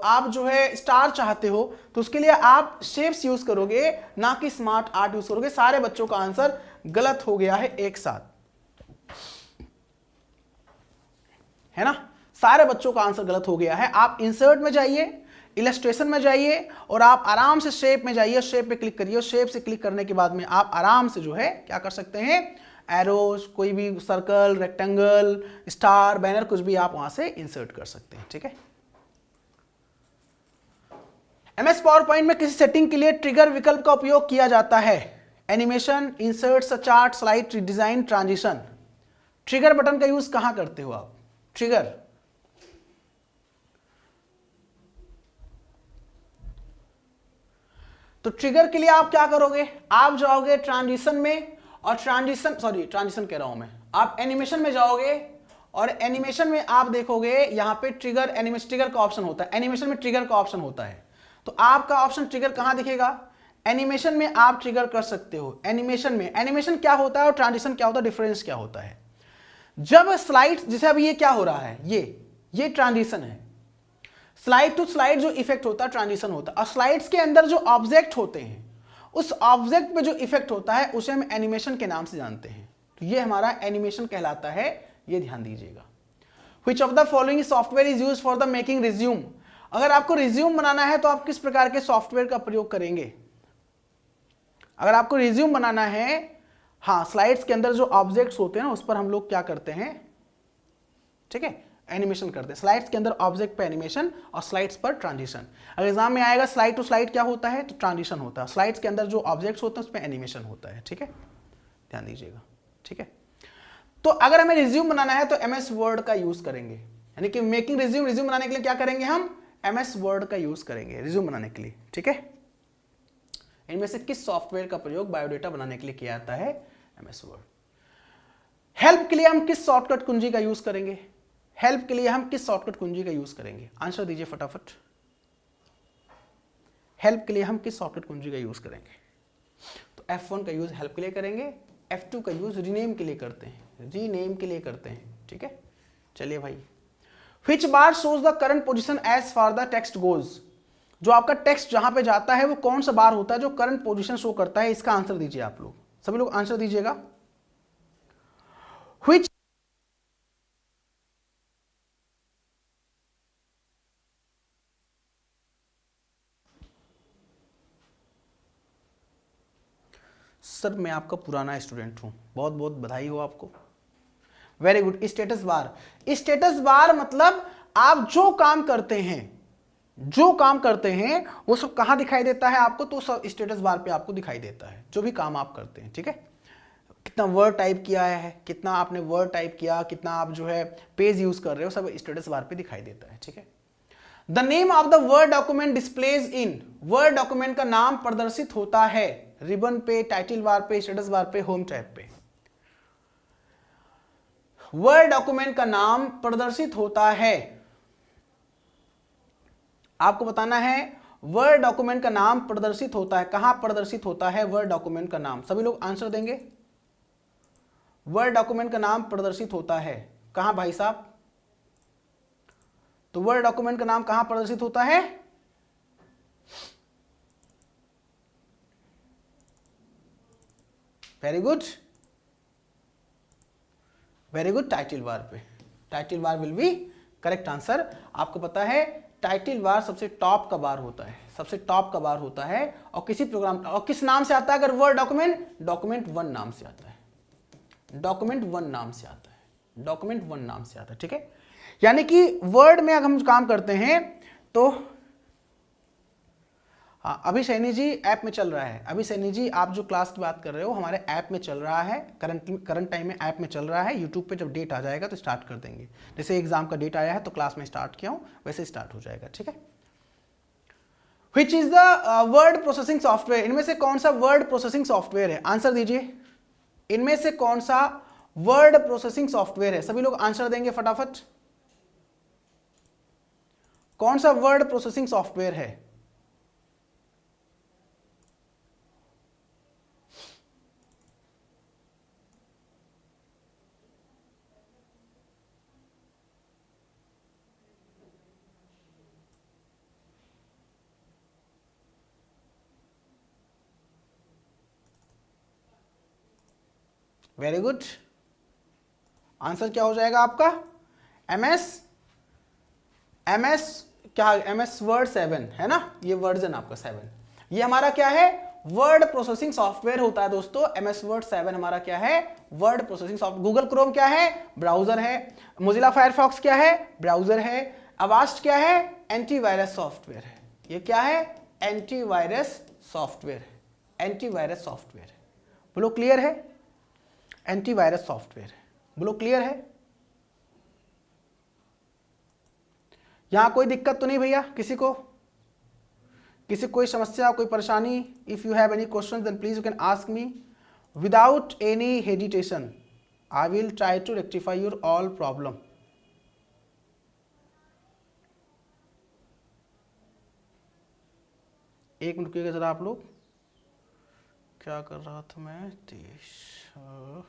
आप जो है स्टार चाहते हो, तो उसके लिए आप शेप्स यूज करोगे, ना कि स्मार्ट आर्ट यूज करोगे। सारे बच्चों का आंसर गलत हो गया है एक साथ, है ना, सारे बच्चों का आंसर गलत हो गया है। आप इंसर्ट में जाइए, इलस्ट्रेशन में जाइए और आप आराम से शेप में जाइए, शेप पे क्लिक करिए। शेप से क्लिक करने के बाद में आप आराम से जो है क्या कर सकते हैं, एरोस, कोई भी सर्कल, रेक्टेंगल, स्टार, बैनर, कुछ भी आप वहां से इंसर्ट कर सकते हैं। ठीक है। एमएस पावर पॉइंट में किसी सेटिंग के लिए ट्रिगर विकल्प का उपयोग किया जाता है। Animation, insert, chart, slide, design, transition. Trigger button का यूज कहां करते हो आप? ट्रिगर, तो ट्रिगर के लिए आप क्या करोगे, आप जाओगे ट्रांजिशन में, और ट्रांजिशन कह रहा हूं मैं, आप एनिमेशन में जाओगे और एनिमेशन में आप देखोगे यहां पे ट्रिगर, एनिमेशन ट्रिगर का ऑप्शन होता है। एनिमेशन में ट्रिगर का ऑप्शन होता है, तो आपका ऑप्शन ट्रिगर कहां दिखेगा? एनिमेशन में आप ट्रिगर कर सकते हो। एनिमेशन में, एनिमेशन क्या होता है और ट्रांजिशन क्या होता है, डिफरेंस क्या होता है? जब स्लाइड, जैसे अभी ये क्या हो रहा है, ये ट्रांजिशन है। स्लाइड टू स्लाइड जो इफेक्ट होता है ट्रांजिशन होता है, और स्लाइड्स के अंदर जो ऑब्जेक्ट होते हैं उस ऑब्जेक्ट पे जो इफेक्ट होता है उसे हम एनिमेशन के नाम से जानते हैं। तो ये हमारा एनिमेशन कहलाता है, ये ध्यान दीजिएगा। Which of the following software is used for the making resume? अगर आपको रिज्यूम बनाना है तो आप किस प्रकार के सॉफ्टवेयर का प्रयोग करेंगे? अगर आपको रिज्यूम बनाना है, हाँ, स्लाइड्स के अंदर जो ऑब्जेक्ट्स होते हैं ना उस पर हम लोग क्या करते हैं, ठीक है, एनिमेशन करते हैं। स्लाइड्स के अंदर ऑब्जेक्ट पे एनिमेशन और स्लाइड्स पर ट्रांजिशन। अगर एग्जाम में आएगा स्लाइड टू स्लाइड क्या होता है, तो ट्रांजिशन होता है। स्लाइड्स के अंदर जो ऑब्जेक्ट्स होते हैं उस पर एनिमेशन होता है। ठीक है, ध्यान दीजिएगा। ठीक है, तो अगर हमें रिज्यूम बनाना है तो एमएस वर्ड का यूज करेंगे, यानी कि मेकिंग रिज्यूम बनाने के लिए क्या करेंगे, हम एमएस वर्ड का यूज करेंगे रिज्यूम बनाने के लिए। ठीक है, इनमें से किस सॉफ्टवेयर का प्रयोग बायोडेटा बनाने के लिए किया जाता है? MS word. हेल्प के लिए हम किस शॉर्टकट कुंजी का यूज करेंगे? हेल्प के लिए हम किस शॉर्टकट कुंजी का यूज करेंगे? आंसर दीजिए फटाफट। हेल्प के लिए हम किस शॉर्टकट कुंजी का यूज करेंगे? तो F1 का यूज हेल्प के लिए करेंगे, F2 का यूज रीनेम के लिए करते हैं, रीनेम के लिए करते हैं। ठीक है, चलिए भाई। Which bar shows the current position as far the text goes? जो आपका टेक्स्ट जहां पे जाता है वो कौन सा बार होता है जो करंट पोजीशन शो करता है? इसका आंसर दीजिए आप लोग, सभी लोग आंसर दीजिएगा। Which सर मैं आपका पुराना स्टूडेंट हूं, बहुत बहुत बधाई हो आपको, very good. Status bar, status bar मतलब आप जो काम करते हैं, जो काम करते हैं वो सब कहां दिखाई देता है आपको? तो सब स्टेटस बार पे आपको दिखाई देता है, जो भी काम आप करते हैं। ठीक है, कितना वर्ड टाइप किया है, कितना आपने वर्ड टाइप किया, कितना आप जो है पेज यूज कर रहे हो, सब स्टेटस बार पे दिखाई देता है। ठीक है, the name of the word document displays in, word document का नाम प्रदर्शित होता है रिबन पे, टाइटल बार पे, स्टेटस बार पे, होम टैब पे। वर्ड डॉक्यूमेंट का नाम प्रदर्शित होता है, आपको बताना है वर्ड डॉक्यूमेंट का नाम प्रदर्शित होता है, कहां प्रदर्शित होता है वर्ड डॉक्यूमेंट का नाम? सभी लोग आंसर देंगे। वर्ड डॉक्यूमेंट का नाम प्रदर्शित होता है कहां भाई साहब? तो वर्ड डॉक्यूमेंट का नाम कहां प्रदर्शित होता है? Very good, very good, title bar पे। Title bar will be correct answer. आपको पता है टाइटल बार सबसे टॉप का बार होता है, सबसे टॉप का बार होता है, और किसी प्रोग्राम, और किस नाम से आता है अगर वर्ड डॉक्यूमेंट? डॉक्यूमेंट 1 नाम से आता है, डॉक्यूमेंट 1 नाम से आता है, डॉक्यूमेंट 1 नाम से आता है। ठीक है, यानी कि वर्ड में अगर हम काम करते हैं तो, हाँ, अभी सैनी जी ऐप में चल रहा है। अभी सैनी जी आप जो क्लास की बात कर रहे हो हमारे ऐप में चल रहा है, करंट टाइम में ऐप में चल रहा है। यूट्यूब पे जब डेट आ जाएगा तो स्टार्ट कर देंगे, जैसे एग्जाम का डेट आया है तो क्लास में स्टार्ट किया हूं वैसे स्टार्ट हो जाएगा। ठीक है, which is the word processing software, इनमें से कौन सा वर्ड प्रोसेसिंग सॉफ्टवेयर है? आंसर दीजिए, इनमें से कौन सा वर्ड प्रोसेसिंग सॉफ्टवेयर है? सभी लोग आंसर देंगे फटाफट, कौन सा वर्ड प्रोसेसिंग सॉफ्टवेयर है? Very good. आंसर क्या हो जाएगा आपका? एमएस क्या? एमएस वर्ड 7 है ना, ये वर्जन आपका 7। ये हमारा क्या है? वर्ड प्रोसेसिंग सॉफ्टवेयर होता है दोस्तों। एमएस वर्ड 7 हमारा क्या है? Word processing software. Google Chrome क्या है? ब्राउजर है। मोजिला फायरफॉक्स क्या है? ब्राउजर है। अवास्ट क्या है? एंटीवायरस सॉफ्टवेयर है। ये क्या है? एंटीवायरस सॉफ्टवेयर है। एंटीवायरस सॉफ्टवेयर है। बोलो क्लियर है? एंटीवायरस सॉफ्टवेयर है। बोलो क्लियर है? यहां कोई दिक्कत तो नहीं भैया? किसी को कोई समस्या, कोई परेशानी? If you have any question then please you can ask me without any hesitation. I will try to rectify your all problem. एक मिनट रुकिएगा जरा आप लोग। क्या कर रहा था मैं? 23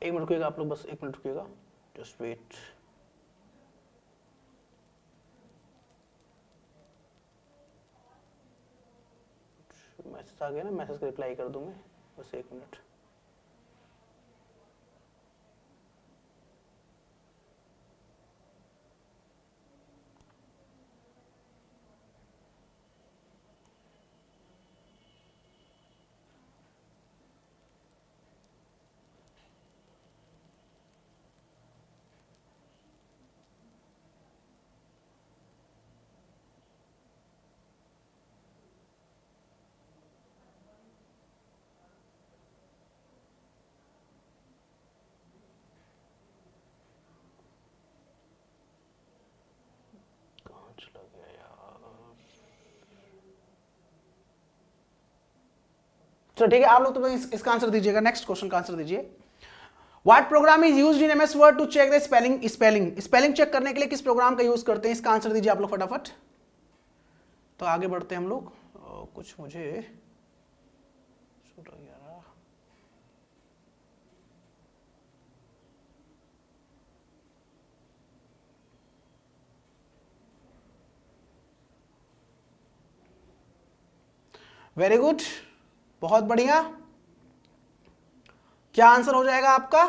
एक मिनट रुकिएगा आप लोग, बस एक मिनट रुकिएगा, जस्ट वेट। मैसेज आ गया ना, मैसेज का रिप्लाई कर दूं मैं, बस एक मिनट। चला गया यार। चलो ठीक है, आप लोग तो इसका आंसर दीजिएगा। नेक्स्ट क्वेश्चन का आंसर दीजिए। What program is used in MS Word to check the spelling check करने के लिए किस प्रोग्राम का यूज करते हैं? इसका आंसर दीजिए आप लोग फटाफट। तो आगे बढ़ते हैं हम लोग। कुछ मुझे वेरी गुड, बहुत बढ़िया। क्या आंसर हो जाएगा आपका?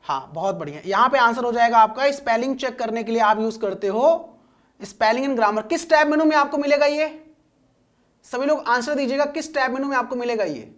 हाँ बहुत बढ़िया, यहां पे आंसर हो जाएगा आपका स्पेलिंग चेक करने के लिए आप यूज करते हो स्पेलिंग एंड ग्रामर। किस टैब मेनू में आपको मिलेगा ये? सभी लोग आंसर दीजिएगा, किस टैब मेनू में आपको मिलेगा ये?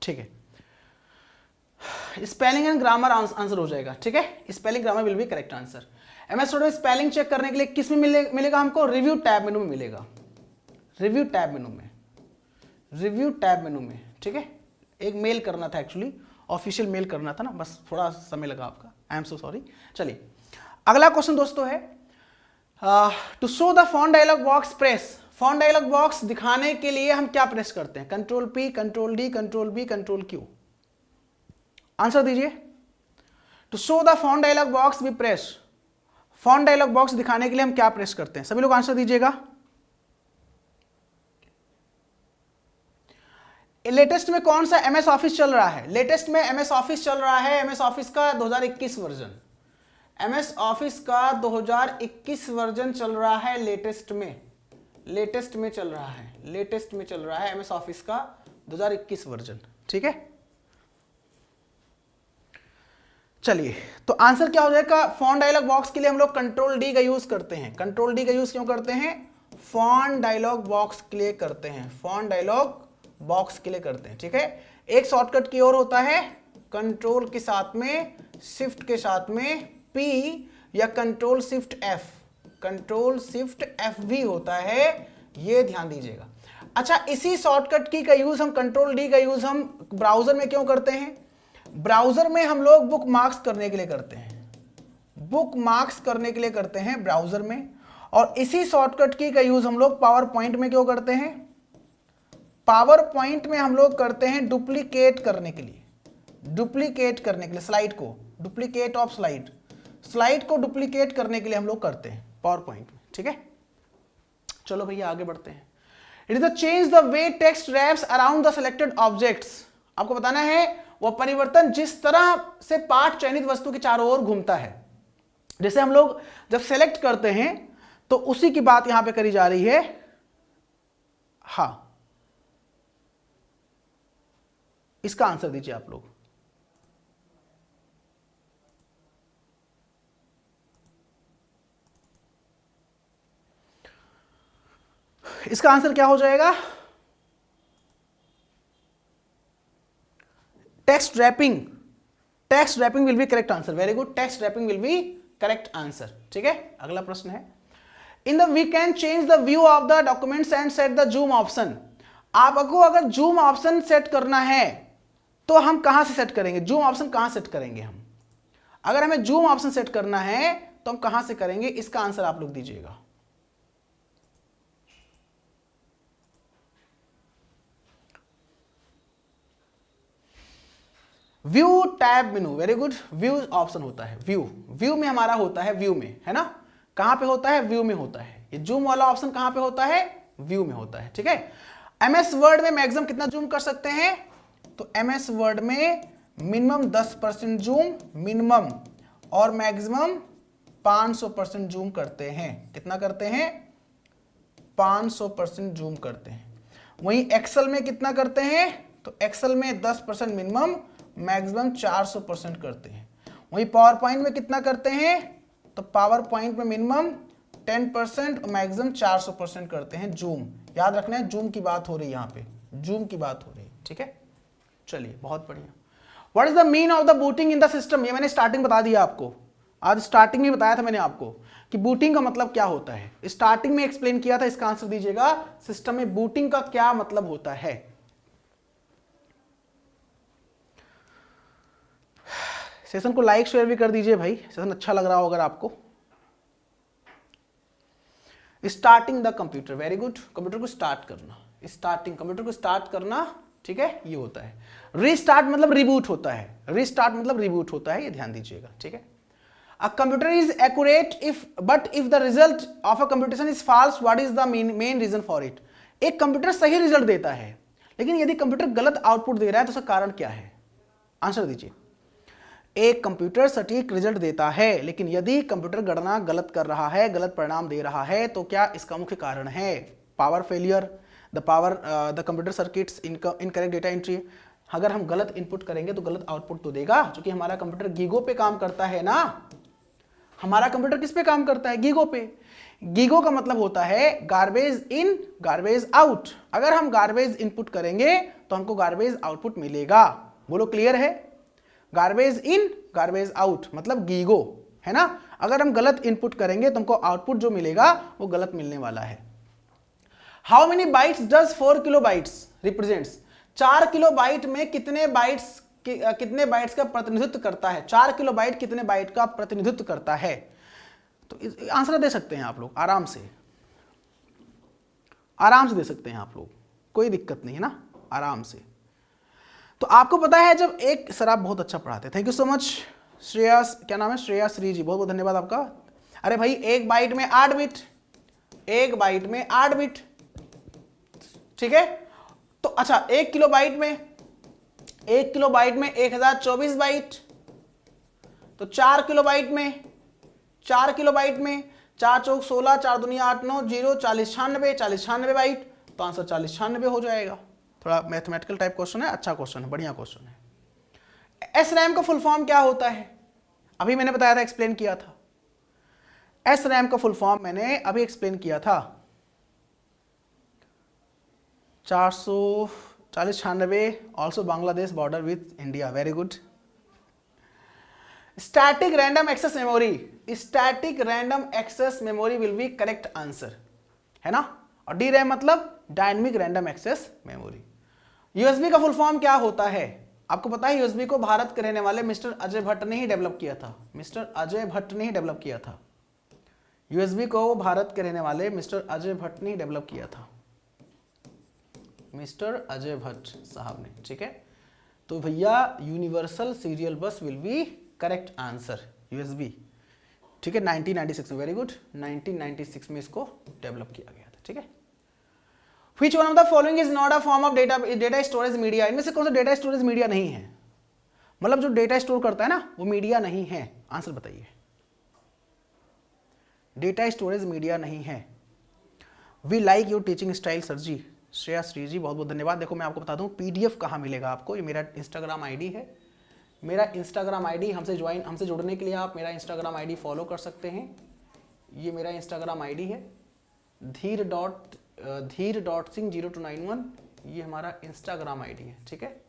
ठीक है, स्पेलिंग एंड ग्रामर आंसर हो जाएगा, ठीक है, spelling grammar will be correct answer. MS word में स्पेलिंग चेक करने के लिए किस में मिलेगा हमको? रिव्यू टैब मेनू में मिलेगा, रिव्यू टैब मेनू में, रिव्यू टैब मेनू में, ठीक है। एक मेल करना था एक्चुअली, ऑफिशियल मेल करना था ना, बस थोड़ा समय लगा आपका, आई एम सो सॉरी। चलिए अगला क्वेश्चन दोस्तों है to show the font dialog box press. Font dialog box दिखाने के लिए हम क्या प्रेस करते हैं? Ctrl+P, Ctrl+D, Ctrl+V, Ctrl+Q। Answer दीजिए। To show the font dialog box we press, font dialog box दिखाने के लिए हम क्या प्रेस करते हैं? सभी लोग आंसर दीजिएगा। लेटेस्ट में कौन सा MS ऑफिस चल रहा है? लेटेस्ट में MS ऑफिस चल रहा है, MS ऑफिस का 2021 वर्जन, MS ऑफिस का 2021 वर्जन चल रहा है लेटेस्ट में, लेटेस्ट में चल रहा है, लेटेस्ट में चल रहा है MS ऑफिस का 2021 वर्जन, ठीक है। चलिए तो आंसर क्या हो जाएगा? फॉन्ट डायलॉग बॉक्स के लिए हम लोग Ctrl+D का यूज करते हैं। Ctrl+D का यूज क्यों करते हैं? फॉन्ट डायलॉग बॉक्स के लिए करते हैं, फॉन्ट डायलॉग बॉक्स के लिए करते हैं, ठीक है। एक शॉर्टकट की ओर होता है कंट्रोल के साथ में, शिफ्ट के साथ में P या Ctrl+Shift+F, Ctrl+Shift+F भी होता है, ये ध्यान दीजिएगा। अच्छा, इसी शॉर्टकट की का यूज हम Ctrl+D का यूज हम ब्राउजर में क्यों करते हैं? ब्राउजर में हम लोग बुक मार्क्स करने के लिए करते हैं, बुक मार्क्स करने के लिए करते हैं ब्राउजर में। और इसी शॉर्टकट की का यूज हम लोग पावर पॉइंट में क्यों करते हैं? पावर पॉइंट में हम लोग करते हैं डुप्लीकेट करने के लिए, डुप्लीकेट करने के लिए स्लाइड को, डुप्लीकेट ऑफ स्लाइड, स्लाइड को डुप्लीकेट करने के लिए हम लोग करते हैं पावर पॉइंट में, ठीक है। चलो भैया आगे बढ़ते हैं। It is the change the way text wraps around the selected objects. आपको बताना है वह परिवर्तन जिस तरह से पाठ चयनित वस्तु के चारों ओर घूमता है। जैसे हम लोग जब सेलेक्ट करते हैं तो उसी की बात यहां पे करी जा रही है। हाँ, इसका आंसर दीजिए आप लोग। इसका आंसर क्या हो जाएगा? Text wrapping, text wrapping will be correct answer. Very good, text wrapping will be correct answer, ठीक है। अगला प्रश्न है in the we can change the view of the documents and set the zoom option. आपको अगर जूम ऑप्शन सेट करना है तो हम कहां से सेट करेंगे? जूम ऑप्शन कहां सेट करेंगे हम? अगर हमें जूम ऑप्शन सेट करना है तो हम कहां से करेंगे? इसका आंसर आप लोग दीजिएगा। व्यू टैब मेनू, वेरी गुड, व्यू ऑप्शन होता है, व्यू, व्यू में हमारा होता है, व्यू में है ना, कहां पे होता है? व्यू में होता है। ये जूम वाला ऑप्शन कहां पे होता है? व्यू में होता है, ठीक है। MS वर्ड में मैक्सिमम कितना जूम कर सकते हैं? तो MS वर्ड में मिनिमम 10% जूम मिनिमम और मैक्सिमम 500% जूम करते हैं। कितना करते हैं? 500% जूम करते हैं। वहीं एक्सेल में कितना करते हैं? तो एक्सेल में 10% मिनिमम, मैक्सिमम 400% करते हैं। वहीं पावर पॉइंट में कितना करते हैं? तो पावर पॉइंट में मिनिमम 10% और मैक्सिमम 400% करते हैं जूम। याद रखना है जूम की बात हो रही है, यहाँ पे जूम की बात हो रही है, ठीक है। चलिए बहुत बढ़िया। What is the mean of the booting in the system? ये मैंने स्टार्टिंग बता दिया आपको, आज स्टार्टिंग में बताया था मैंने आपको कि बूटिंग का मतलब क्या होता है, स्टार्टिंग में एक्सप्लेन किया था। इसका आंसर दीजिएगा, सिस्टम में बूटिंग का क्या मतलब होता है। सेशन को लाइक शेयर भी कर दीजिए भाई, सेशन अच्छा लग रहा हो अगर आपको। Starting the computer, very good, computer को स्टार्ट करना, स्टार्टिंग कंप्यूटर को स्टार्ट करना, ठीक है, ये होता है। रीस्टार्ट मतलब रिबूट होता है, रीस्टार्ट मतलब रिबूट होता है, ये ध्यान दीजिएगा, ठीक है। A computer is accurate if but if the result of a computation is false, what is the main reason for it? एक कंप्यूटर सही रिजल्ट देता है लेकिन यदि कंप्यूटर गलत आउटपुट दे रहा है तो उसका कारण क्या है? आंसर दीजिए। एक कंप्यूटर सटीक रिजल्ट देता है लेकिन यदि कंप्यूटर गणना गलत कर रहा है, गलत परिणाम दे रहा है तो क्या इसका मुख्य कारण है? Power failure, the computer circuits, incorrect data entry. अगर हम गलत इनपुट करेंगे तो गलत आउटपुट तो देगा, क्योंकि हमारा कंप्यूटर गीगो पे काम करता है ना। हमारा कंप्यूटर किस पे काम करता है? गीगो पे। गीगो का मतलब होता है गार्बेज इन गार्बेज आउट। अगर हम गार्बेज इनपुट करेंगे तो हमको गार्बेज आउटपुट मिलेगा। बोलो क्लियर है? गार्बेज इन गार्बेज आउट मतलब गीगो, है ना। अगर हम गलत इनपुट करेंगे तो हमको आउटपुट जो मिलेगा वो गलत मिलने वाला है। How many bytes does 4 kilobytes represents, 4 kilobyte में कितने बाइट्स का प्रतिनिधित्व करता है, 4 किलोबाइट कितने बाइट का प्रतिनिधित्व करता है। तो आंसर दे सकते हैं आप लोग आराम से दे सकते हैं आप लोग, कोई दिक्कत नहीं है ना, आराम से। तो आपको पता है जब एक सर आप बहुत अच्छा पढ़ाते हैं, thank you so much Shreyas, क्या नाम है, श्रेया श्री जी, बहुत बहुत धन्यवाद आपका। अरे भाई एक बाइट में 8 बिट, एक बाइट में 8 बिट, ठीक है। तो अच्छा 1 किलोबाइट में 1024 बाइट, तो 4 किलोबाइट में 4 चौक 16, 4 दुनिया 8 9 0 40 96 बाइट, तो आंसर 40 96 हो जाएगा। थोड़ा मैथमेटिकल टाइप क्वेश्चन है, अच्छा क्वेश्चन है, बढ़िया क्वेश्चन है। एस रैम का फुल फॉर्म क्या होता है, अभी मैंने बताया था, एक्सप्लेन किया था। एस रैम का फुल फॉर्म मैंने अभी एक्सप्लेन किया था, 440 96, also Bangladesh border with India, very good. Static random access memory will be correct answer, है ना। और डी रैम मतलब dynamic random access memory. USB का फुल फॉर्म क्या होता है, आपको पता है यूएसबी को भारत के रहने वाले मिस्टर अजय भट्ट ने ही डेवलप किया था, यूएसबी को भारत के रहने वाले मिस्टर अजय भट्ट ने ही डेवलप किया था, मिस्टर अजय भट्ट साहब ने, ठीक है। तो भैया यूनिवर्सल सीरियल बस will be correct answer, USB, ठीक है। 1996 में, वेरी गुड, 1996 में इसको डेवलप किया गया था, ठीक है। Which one of the following is not a form of data storage media, इनमें से कौन सा डेटा स्टोरेज मीडिया नहीं है, मतलब जो डेटा स्टोर करता है ना वो मीडिया नहीं है, आंसर बताइए। डेटा स्टोरेज मीडिया नहीं है। We like your teaching style sir ji, Shreya Shri ji, बहुत बहुत धन्यवाद। देखो मैं आपको बता दूं पीडीएफ कहाँ मिलेगा आपको, ये मेरा इंस्टाग्राम आईडी है, मेरा इंस्टाग्राम आईडी, हमसे जुड़ने के लिए आप मेरा इंस्टाग्राम आईडी फॉलो कर सकते हैं। ये मेरा इंस्टाग्राम आईडी है धीर.सिंह0291, ये हमारा इंस्टाग्राम आईडी है, ठीक है।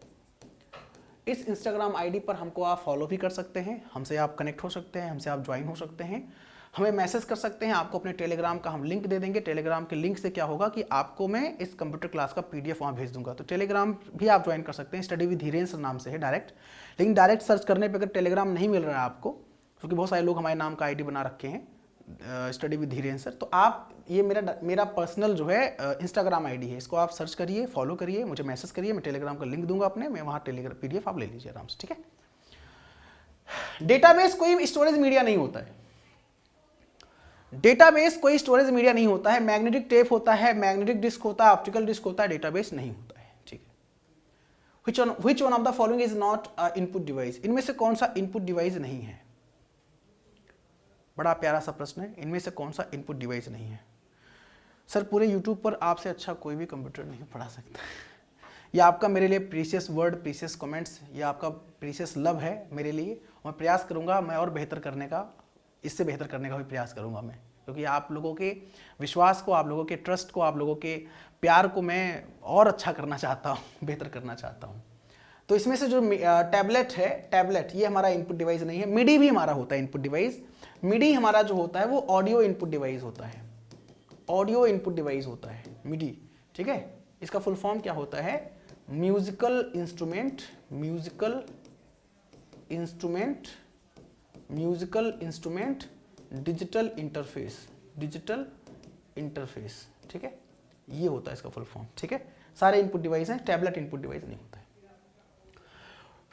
इस इंस्टाग्राम आईडी पर हमको आप फॉलो भी कर सकते हैं, हमसे आप कनेक्ट हो सकते हैं, हमसे आप ज्वाइन हो सकते हैं, हमें मैसेज कर सकते हैं। आपको अपने टेलीग्राम का हम लिंक दे देंगे, टेलीग्राम के लिंक से क्या होगा कि आपको मैं इस कंप्यूटर क्लास का पीडीएफ वहाँ भेज दूंगा। तो टेलीग्राम भी आप ज्वाइन कर सकते हैं, स्टडी विद धीरेन्द्र नाम से है डायरेक्ट, लेकिन डायरेक्ट सर्च करने पर अगर टेलीग्राम नहीं मिल रहा है आपको, क्योंकि बहुत सारे लोग हमारे नाम का आईडी बना रखे हैं स्टडी विद धीरेन्द्र, तो आप ये मेरा पर्सनल जो है इंस्टाग्राम आईडी है, इसको आप सर्च करिए, फॉलो करिए, मुझे मैसेज करिए, मैं टेलीग्राम का लिंक दूंगा अपने, मैं वहाँ टेलीग्राम पीडीएफ आप ले लीजिए आराम से, ठीक है। डेटाबेस कोई स्टोरेज मीडिया नहीं होता है, डेटाबेस कोई स्टोरेज मीडिया नहीं होता है। मैग्नेटिक टेप होता है, मैग्नेटिक डिस्क होता है, ऑप्टिकल डिस्क होता है, डेटाबेस नहीं होता है, ठीक है। Which one of the following is not input device, इनमें से कौन सा इनपुट डिवाइस नहीं है, बड़ा प्यारा सा प्रश्न है, इनमें से कौन सा इनपुट डिवाइस नहीं है। सर पूरे यूट्यूब पर आपसे अच्छा कोई भी कंप्यूटर नहीं पढ़ा सकता, यह आपका मेरे लिए प्रीशियस वर्ड, प्रीशियस कमेंट्स, यह आपका प्रीशियस लव है मेरे लिए। मैं प्रयास करूंगा मैं और बेहतर करने का, इससे बेहतर करने का भी प्रयास करूंगा मैं, क्योंकि आप लोगों के विश्वास को, आप लोगों के ट्रस्ट को, आप लोगों के प्यार को मैं और अच्छा करना चाहता हूँ, बेहतर करना चाहता हूँ। तो इसमें से जो टैबलेट है, टैबलेट ये हमारा इनपुट डिवाइस नहीं है। मिडी भी हमारा होता है इनपुट डिवाइस, मिडी हमारा जो होता है वो ऑडियो इनपुट डिवाइस होता है, ऑडियो इनपुट डिवाइस होता है मिडी, ठीक है। इसका फुल फॉर्म क्या होता है, musical instrument, musical instrument digital interface, ठीक है, ये होता है इसका फुल फॉर्म, ठीक है। सारे इनपुट डिवाइस हैं, टैबलेट इनपुट डिवाइस नहीं होता है।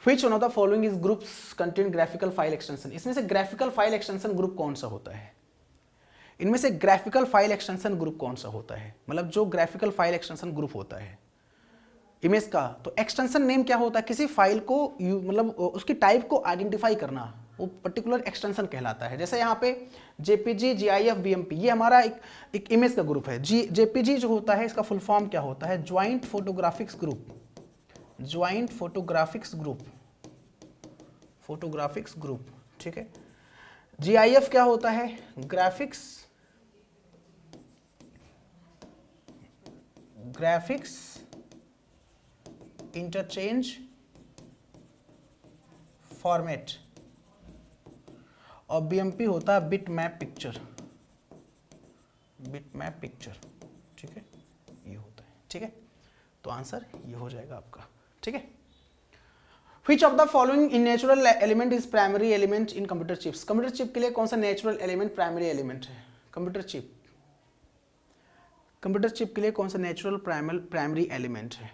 Which one of the following is groups contain graphical file extension, इसमें से ग्राफिकल फाइल एक्सटेंशन ग्रुप कौन सा होता है, इनमें से ग्राफिकल फाइल एक्सटेंशन ग्रुप कौन सा होता है, मतलब जो ग्राफिकल फाइल एक्सटेंशन ग्रुप होता है इमेज का, तो एक्सटेंशन नेम क्या होता है, किसी फाइल को मतलब उसकी टाइप को आइडेंटिफाई करना, वो पर्टिकुलर एक्सटेंशन कहलाता है। जैसे यहाँ पे जेपीजी, जीआईएफ, बीएमपी, ये हमारा एक इमेज का ग्रुप है। जेपीजी जो होता है इसका फुल फॉर्म क्या होता है, ज्वाइंट फोटोग्राफिक्स ग्रुप, ठीक है। जीआईएफ क्या होता है, ग्राफिक्स इंटरचेंज फॉर्मेट, और बीएमपी होता है bit map picture, bit map picture, ठीक है, ये होता है, ठीक है। तो आंसर ये हो जाएगा आपका, ठीक है। Which of the following in natural element is primary element in computer chips? Computer chip के लिए कौन सा नेचुरल एलिमेंट प्राइमरी एलिमेंट है? कंप्यूटर चिप, कंप्यूटर चिप के लिए कौन सा नेचुरल प्राइमरी एलिमेंट है?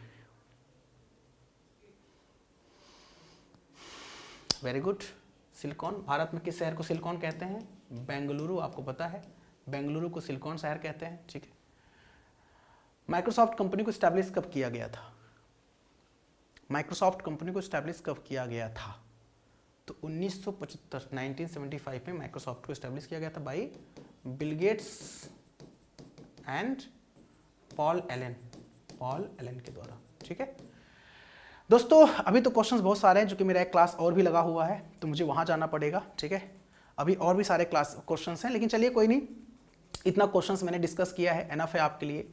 Very good, silicon. भारत में किस शहर को सिलिकॉन कहते हैं? बेंगलुरु, आपको पता है, बेंगलुरु को सिलिकॉन शहर कहते हैं, ठीक है। माइक्रोसॉफ्ट कंपनी को स्टैब्लिश कब किया गया था? माइक्रोसॉफ्ट कंपनी को स्टैब्लिश कब किया गया था? तो 1975, 1975 में माइक्रोसॉफ्ट को स्टैब्लिश किया गया था by Bill Gates and Paul Allen के द्वारा, ठीक है। दोस्तों अभी तो क्वेश्चंस बहुत सारे हैं, जो कि मेरा एक क्लास और भी लगा हुआ है, तो मुझे वहां जाना पड़ेगा, ठीक है। अभी और भी सारे क्वेश्चंस हैं, लेकिन चलिए कोई नहीं, इतना क्वेश्चंस मैंने डिस्कस किया है, एनफ है आपके लिए।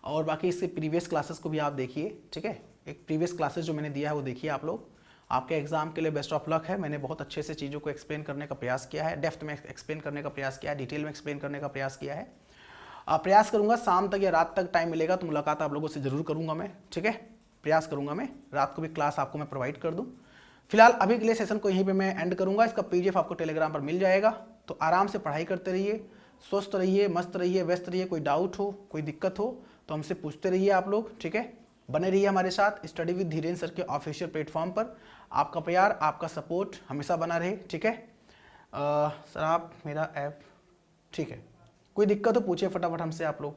और बाकी इससे प्रीवियस क्लासेस को भी आप देखिए, ठीक है। एक प्रीवियस क्लासेस जो मैंने दिया है वो देखिए आप लोग। आपके एग्जाम के लिए बेस्ट ऑफ लक है। मैंने बहुत अच्छे से चीज़ों को एक्सप्लेन करने का प्रयास किया है, डेप्थ में एक्सप्लेन करने का प्रयास किया है, डिटेल में एक्सप्लेन करने का प्रयास किया है। प्रयास करूंगा शाम तक या रात तक टाइम मिलेगा तो मुलाकात आप लोगों से ज़रूर करूंगा मैं, ठीक है। प्रयास करूंगा मैं रात को भी क्लास आपको मैं प्रोवाइड कर दूँ। फिलहाल अभी के लिए सेशन को यहीं पर मैं एंड करूँगा। इसका PDF आपको टेलीग्राम पर मिल जाएगा, तो आराम से पढ़ाई करते रहिए, स्वस्थ रहिए, मस्त रहिए, व्यस्त रहिए। कोई डाउट हो, कोई दिक्कत हो तो हमसे पूछते रहिए आप लोग, ठीक है। बने रहिए हमारे साथ स्टडी विद धीरेन्द्र सर के ऑफिशियल प्लेटफॉर्म पर। आपका प्यार, आपका सपोर्ट हमेशा बना रहे, ठीक है। सर आप मेरा ऐप, ठीक है, कोई दिक्कत हो पूछिए फटाफट हमसे आप लोग।